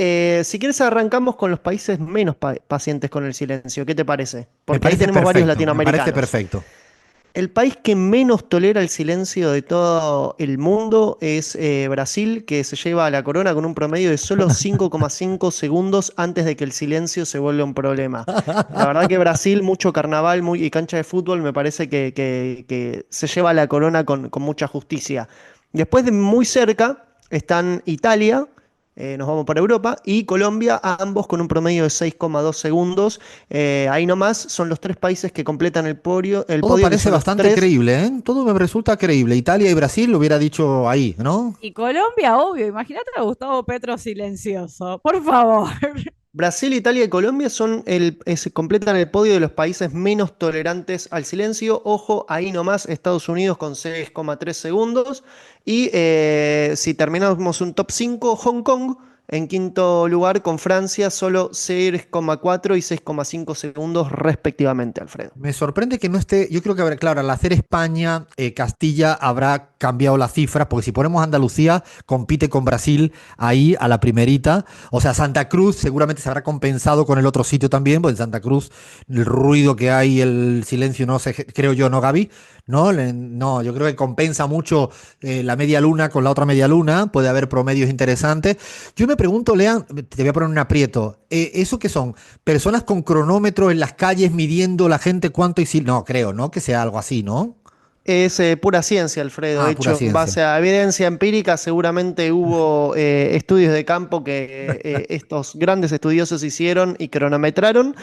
si quieres arrancamos con los países menos pacientes con el silencio, ¿qué te parece? Me Porque ahí parece tenemos varios perfecto, me parece latinoamericanos. perfecto. El país que menos tolera el silencio de todo el mundo es Brasil, que se lleva a la corona con un promedio de solo 5,5 segundos antes de que el silencio se vuelva un problema. La verdad que Brasil, mucho carnaval y cancha de fútbol, me parece que se lleva a la corona con mucha justicia. Después de muy cerca están Italia, nos vamos para Europa, y Colombia, ambos con un promedio de 6,2 segundos. Ahí nomás son los tres países que completan el Todo podio, que parece son los bastante tres. creíble, ¿eh? Todo me resulta creíble. Italia y Brasil lo hubiera dicho ahí, ¿no? Y Colombia, obvio, imagínate a Gustavo Petro silencioso, por favor. Brasil, Italia y Colombia completan el podio de los países menos tolerantes al silencio. Ojo, ahí nomás Estados Unidos con 6,3 segundos. Y si terminamos un top 5, Hong Kong en quinto lugar con Francia, solo 6,4 y 6,5 segundos respectivamente, Alfredo. Me sorprende que no esté. Yo creo que, a ver, claro, al hacer España, Castilla habrá cambiado las cifras, porque si ponemos Andalucía, compite con Brasil ahí a la primerita. O sea, Santa Cruz seguramente se habrá compensado con el otro sitio también, porque en Santa Cruz el ruido que hay, el silencio, no sé, creo yo, ¿no, Gaby? No, no, yo creo que compensa mucho la media luna con la otra media luna, puede haber promedios interesantes. Yo me pregunto, Lean, te voy a poner un aprieto, ¿eso qué son? ¿Personas con cronómetro en las calles midiendo la gente cuánto y si? No, creo, ¿no? Que sea algo así, ¿no? Es pura ciencia, Alfredo. De Ah, pura hecho, en ciencia. base a evidencia empírica, seguramente hubo estudios de campo que estos grandes estudiosos hicieron y cronometraron.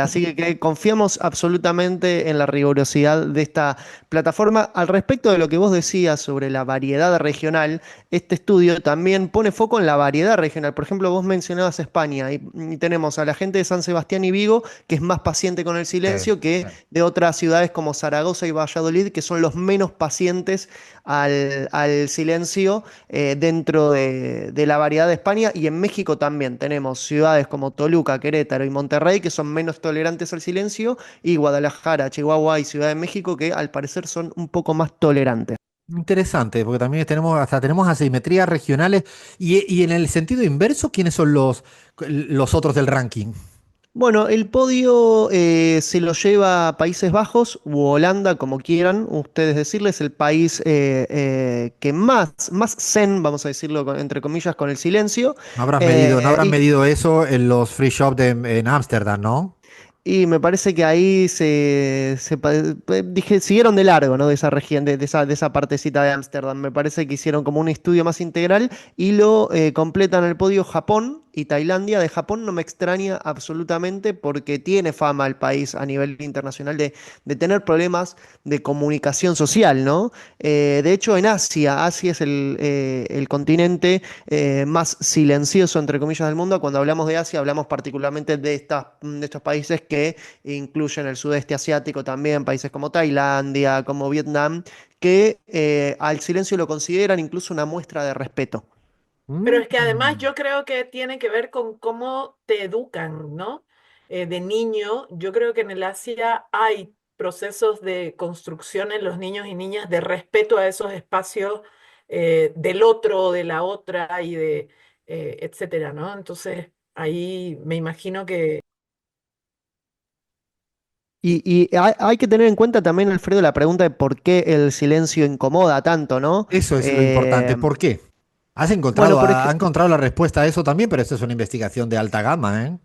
Así que confiamos absolutamente en la rigurosidad de esta plataforma. Al respecto de lo que vos decías sobre la variedad regional, este estudio también pone foco en la variedad regional. Por ejemplo, vos mencionabas España y tenemos a la gente de San Sebastián y Vigo, que es más paciente con el Sí, silencio que sí. de otras ciudades como Zaragoza y Valladolid, que son los menos pacientes al silencio dentro de la variedad de España. Y en México también tenemos ciudades como Toluca, Querétaro y Monterrey, que son menos tolerantes al silencio, y Guadalajara, Chihuahua y Ciudad de México, que al parecer son un poco más tolerantes. Interesante, porque también hasta tenemos asimetrías regionales. Y en el sentido inverso, ¿quiénes son los otros del ranking? Bueno, el podio se lo lleva Países Bajos u Holanda, como quieran ustedes decirles, el país que más zen, vamos a decirlo entre comillas, con el silencio. No habrán Y medido eso en los free shop en Ámsterdam, ¿no? Y me parece que ahí siguieron de largo, ¿no? De esa región, de esa partecita de Ámsterdam. Me parece que hicieron como un estudio más integral y lo completan el podio Japón y Tailandia. De Japón no me extraña absolutamente porque tiene fama el país a nivel internacional de tener problemas de comunicación social, ¿no? De hecho, en Asia es el continente más silencioso, entre comillas, del mundo. Cuando hablamos de Asia, hablamos particularmente de estos países que incluyen el sudeste asiático también, países como Tailandia, como Vietnam, que al silencio lo consideran incluso una muestra de respeto. Pero es que además Mm. yo creo que tiene que ver con cómo te educan, ¿no? De niño, yo creo que en el Asia hay procesos de construcción en los niños y niñas de respeto a esos espacios del otro, de la otra y de etcétera, ¿no? Entonces ahí me imagino que Y hay que tener en cuenta también, Alfredo, la pregunta de por qué el silencio incomoda tanto, ¿no? Eso es lo importante. Eh, ¿Por qué? bueno, Ha encontrado la respuesta a eso también, pero esto es una investigación de alta gama, ¿eh?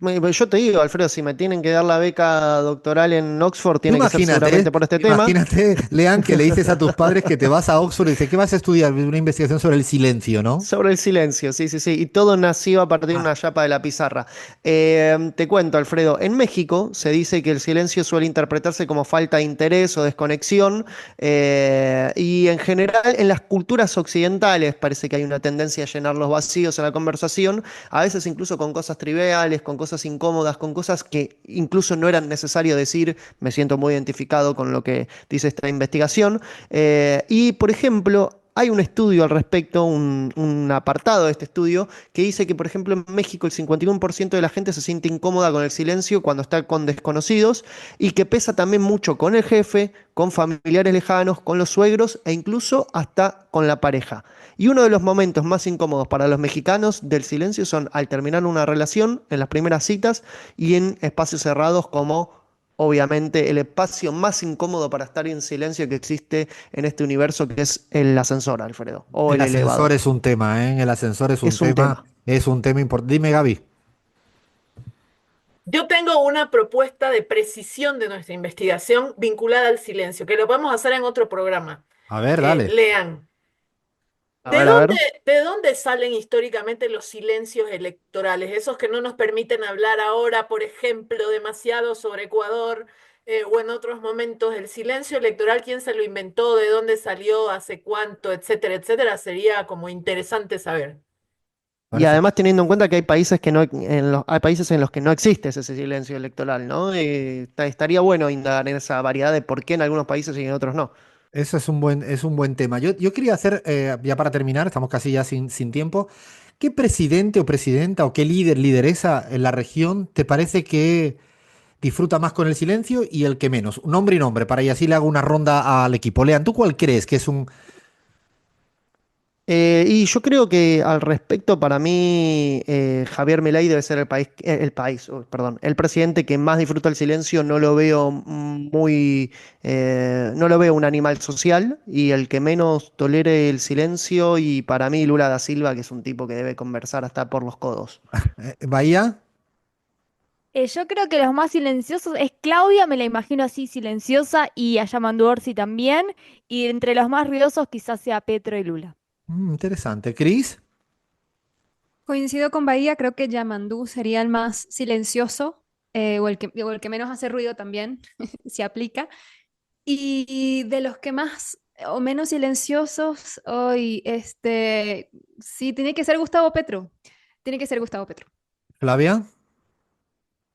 Yo te digo, Alfredo, si me tienen que dar la beca doctoral en Oxford, Tú tiene que ser seguramente por este tema. imagínate, Lean, que le dices a tus padres que te vas a Oxford y dices, ¿qué vas a estudiar? Una investigación sobre el silencio, ¿no? Sobre el silencio, sí, sí, sí. Y todo nació a partir de Ah, una chapa de la pizarra. Te cuento, Alfredo, en México se dice que el silencio suele interpretarse como falta de interés o desconexión. Y en general, en las culturas occidentales parece que hay una tendencia a llenar los vacíos en la conversación, a veces incluso con cosas triviales, con cosas incómodas, con cosas que incluso no eran necesario decir. Me siento muy identificado con lo que dice esta investigación. Y, por ejemplo, hay un estudio al respecto, un apartado de este estudio, que dice que, por ejemplo, en México el 51% de la gente se siente incómoda con el silencio cuando está con desconocidos y que pesa también mucho con el jefe, con familiares lejanos, con los suegros e incluso hasta con la pareja. Y uno de los momentos más incómodos para los mexicanos del silencio son al terminar una relación, en las primeras citas y en espacios cerrados como, obviamente, el espacio más incómodo para estar en silencio que existe en este universo, que es el ascensor, Alfredo, o el el ascensor elevador. es un tema, ¿eh? El ascensor Es un tema. es un tema importante. Dime, Gaby. Yo tengo una propuesta de precisión de nuestra investigación vinculada al silencio, que lo vamos a hacer en otro programa. A ver, dale. Lean, A ver, a ver. ¿de dónde salen históricamente los silencios electorales? Esos que no nos permiten hablar ahora, por ejemplo, demasiado sobre Ecuador, o en otros momentos. El silencio electoral, ¿quién se lo inventó? ¿De dónde salió? ¿Hace cuánto? Etcétera, etcétera. Sería como interesante saber. Y Parece. además teniendo en cuenta que hay países que no, hay países en los que no existe ese silencio electoral, ¿no? Estaría bueno indagar en esa variedad de por qué en algunos países y en otros no. Eso es un buen tema. Yo quería hacer, ya para terminar, estamos casi ya sin tiempo, ¿qué presidente o presidenta o qué líder, lideresa en la región te parece que disfruta más con el silencio y el que menos? Nombre y nombre, para y así le hago una ronda al equipo. Lean, ¿tú cuál crees que es un... Y yo creo que al respecto, para mí, Javier Milei debe ser perdón, el presidente que más disfruta el silencio. No lo veo no lo veo un animal social y el que menos tolere el silencio. Y para mí, Lula da Silva, que es un tipo que debe conversar hasta por los codos. Bahía? Yo creo que los más silenciosos es Claudia, me la imagino así silenciosa, y a Yamandu Orsi también. Y entre los más ruidosos quizás sea Petro y Lula. Interesante. ¿Cris? Coincido con Bahía, creo que Yamandú sería el más silencioso, o el que menos hace ruido también, si aplica. Y de los que más o menos silenciosos, hoy, sí, tiene que ser Gustavo Petro. Tiene que ser Gustavo Petro. ¿Flavia?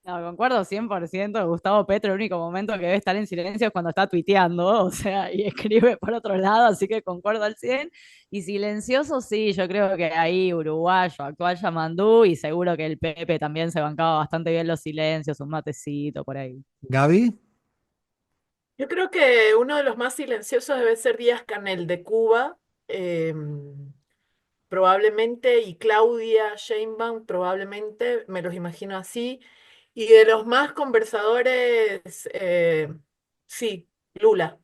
No, concuerdo 100%. Gustavo Petro, el único momento que debe estar en silencio es cuando está tuiteando, o sea, y escribe por otro lado, así que concuerdo al 100. Y silencioso, sí, yo creo que ahí uruguayo, actual Yamandú, y seguro que el Pepe también se bancaba bastante bien los silencios, un matecito por ahí. ¿Gaby? Yo creo que uno de los más silenciosos debe ser Díaz Canel de Cuba, probablemente, y Claudia Sheinbaum, probablemente, me los imagino así. Y de los más conversadores, sí, Lula.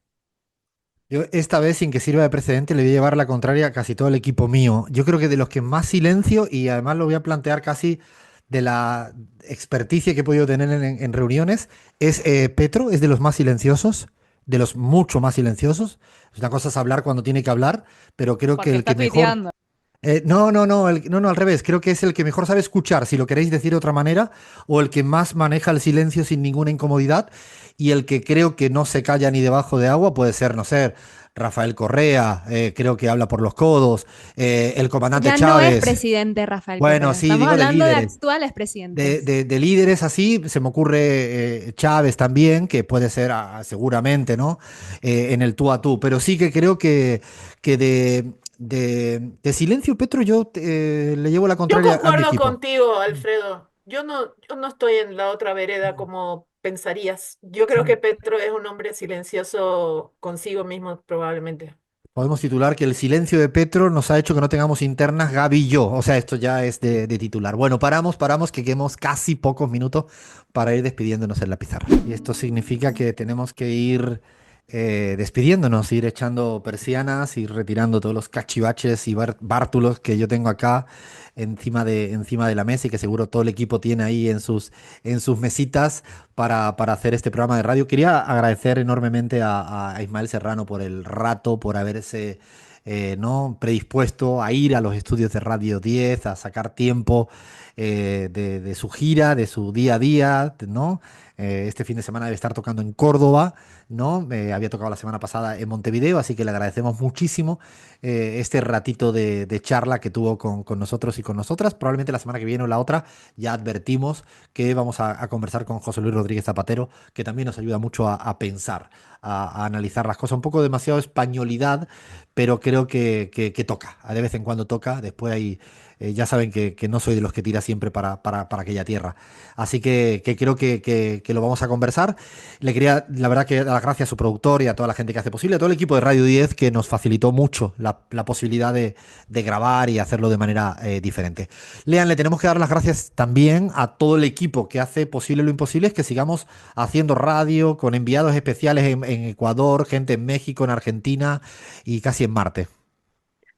Yo esta vez, sin que sirva de precedente, le voy a llevar la contraria a casi todo el equipo mío. Yo creo que de los que más silencio, y además lo voy a plantear casi de la experticia que he podido tener en reuniones, es Petro, es de los más silenciosos, de los mucho más silenciosos. Una cosa es hablar cuando tiene que hablar, pero creo que Porque el que está mejor... tuiteando. No, al revés. Creo que es el que mejor sabe escuchar, si lo queréis decir de otra manera, o el que más maneja el silencio sin ninguna incomodidad, y el que creo que no se calla ni debajo de agua puede ser, no sé, Rafael Correa, creo que habla por los codos, el comandante Ya no es Chávez. presidente Rafael Bueno, Correa. sí, Estamos digo de hablando de líderes. actuales presidentes. De líderes así, se me ocurre Chávez también, que puede ser seguramente, ¿no? En el tú a tú, pero sí que creo que de silencio, Petro, le llevo la Yo contraria a mi concuerdo equipo. contigo, Alfredo. Yo no estoy en la otra vereda como pensarías. Yo creo que Petro es un hombre silencioso consigo mismo, probablemente. Podemos titular que el silencio de Petro nos ha hecho que no tengamos internas Gaby y yo. O sea, esto ya es de titular. Bueno, paramos, que quedemos casi pocos minutos para ir despidiéndonos en la pizarra. Y esto significa que tenemos que ir despidiéndonos, ir echando persianas, ir retirando todos los cachivaches y bártulos que yo tengo acá encima de la mesa y que seguro todo el equipo tiene ahí en sus mesitas para hacer este programa de radio. Quería agradecer enormemente a Ismael Serrano por el rato, por haberse ¿no? predispuesto a ir a los estudios de Radio 10, a sacar tiempo de su gira, de su día a día, ¿no? Este fin de semana debe estar tocando en Córdoba, ¿no? Había tocado la semana pasada en Montevideo, así que le agradecemos muchísimo este ratito de charla que tuvo con nosotros y con nosotras. Probablemente la semana que viene o la otra ya advertimos que vamos a conversar con José Luis Rodríguez Zapatero, que también nos ayuda mucho a pensar, a analizar las cosas. Un poco demasiado españolidad, pero creo que toca, de vez en cuando toca. Después hay, ya saben que no soy de los que tira siempre para aquella tierra. Así que creo que lo vamos a conversar. Le quería, la verdad, que dar las gracias a su productor y a toda la gente que hace posible, a todo el equipo de Radio 10 que nos facilitó mucho la posibilidad de grabar y hacerlo de manera diferente. Lean, le tenemos que dar las gracias también a todo el equipo que hace posible lo imposible, es que sigamos haciendo radio con enviados especiales en Ecuador, gente en México, en Argentina y casi en Marte.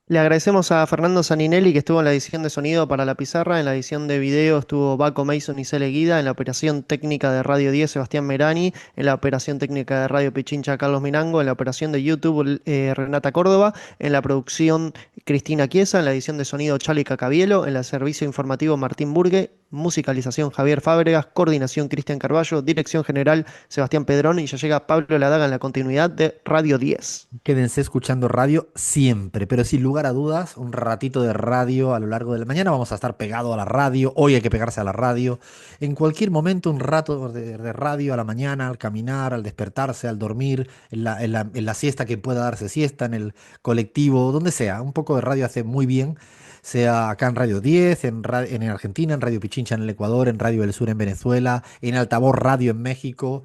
Le agradecemos a Fernando Saninelli que estuvo en la edición de sonido para La Pizarra, en la edición de video estuvo Baco Mason y Cele Guida, en la operación técnica de Radio 10 Sebastián Merani, en la operación técnica de Radio Pichincha Carlos Minango, en la operación de YouTube Renata Córdoba, en la producción Cristina Chiesa, en la edición de sonido Charlie Cacabielo, en el servicio informativo Martín Burgue, musicalización Javier Fábregas, coordinación Cristian Carballo, dirección general Sebastián Pedrón y ya llega Pablo Ladaga en la continuidad de Radio 10. Quédense escuchando radio siempre, pero sin lugar a dudas, un ratito de radio a lo largo de la mañana. Vamos a estar pegados a la radio. Hoy hay que pegarse a la radio. En cualquier momento, un rato de radio a la mañana, al caminar, al despertarse, al dormir, en la siesta que pueda darse siesta, en el colectivo, donde sea. Un poco de radio hace muy bien. Sea acá en Radio 10, en Argentina, en Radio Pichincha en el Ecuador, en Radio del Sur en Venezuela, en Altavoz Radio en México.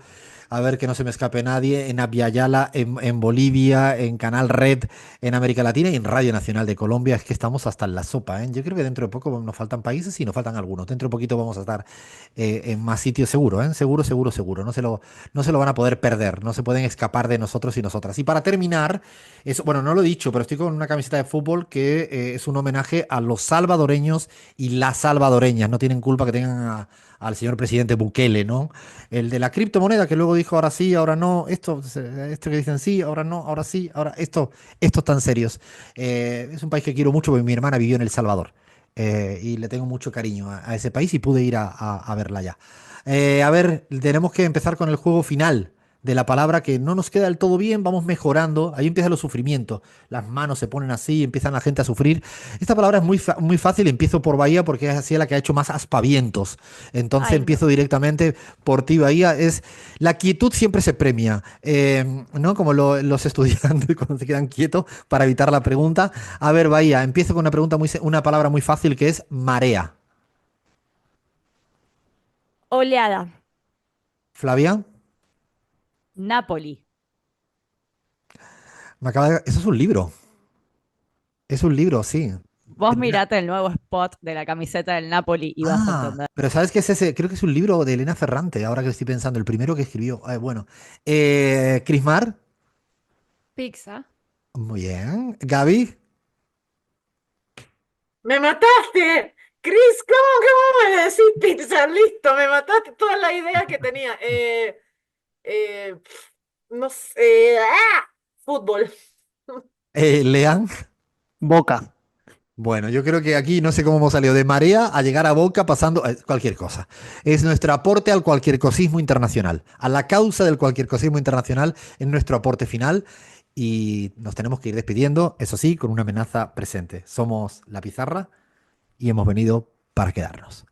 A ver que no se me escape nadie, en Abya en Bolivia, en Canal Red en América Latina y en Radio Nacional de Colombia. Es que estamos hasta en la sopa, ¿eh? Yo creo que dentro de poco nos faltan países y nos faltan algunos. Dentro de poquito vamos a estar en más sitios seguro, ¿eh? Seguro, seguro, seguro. No se lo van a poder perder, no se pueden escapar de nosotros y nosotras. Y para terminar, eso, bueno, no lo he dicho, pero estoy con una camiseta de fútbol que es un homenaje a los salvadoreños y las salvadoreñas. No tienen culpa que tengan al señor presidente Bukele, ¿no? El de la criptomoneda que luego dijo ahora sí, ahora no, esto que dicen sí, ahora no, ahora sí, ahora esto tan serios. Es un país que quiero mucho porque mi hermana vivió en El Salvador y le tengo mucho cariño a ese país y pude ir a verla ya. A ver, tenemos que empezar con el juego final de la palabra que no nos queda del todo bien, vamos mejorando, ahí empiezan los sufrimientos, las manos se ponen así, empiezan la gente a sufrir. Esta palabra es muy fácil, empiezo por Bahía porque es así la que ha hecho más aspavientos, entonces Ay, no. empiezo directamente por ti, Bahía. Es la quietud siempre se premia, ¿no? Como los estudiantes cuando se quedan quietos para evitar la pregunta. A ver, Bahía, empiezo con una pregunta una palabra muy fácil que es marea. Oleada. Flavia, Napoli. eso es un libro. Es un libro, sí. Vos mirate el nuevo spot de la camiseta del Napoli y vas a entender. Pero ¿sabes qué es ese? Creo que es un libro de Elena Ferrante, ahora que estoy pensando, el primero que escribió. Bueno, Crismar, Pizza. muy bien. Gaby, ¡Me mataste! Chris, ¿cómo me decís pizza? Listo, me mataste todas las ideas que tenía. No sé. Fútbol. Lean. Boca. Bueno, yo creo que aquí no sé cómo hemos salido de marea a llegar a Boca pasando cualquier cosa. Es nuestro aporte al cualquiercosismo internacional, a la causa del cualquiercosismo internacional en nuestro aporte final y nos tenemos que ir despidiendo, eso sí, con una amenaza presente. Somos La Pizarra y hemos venido para quedarnos.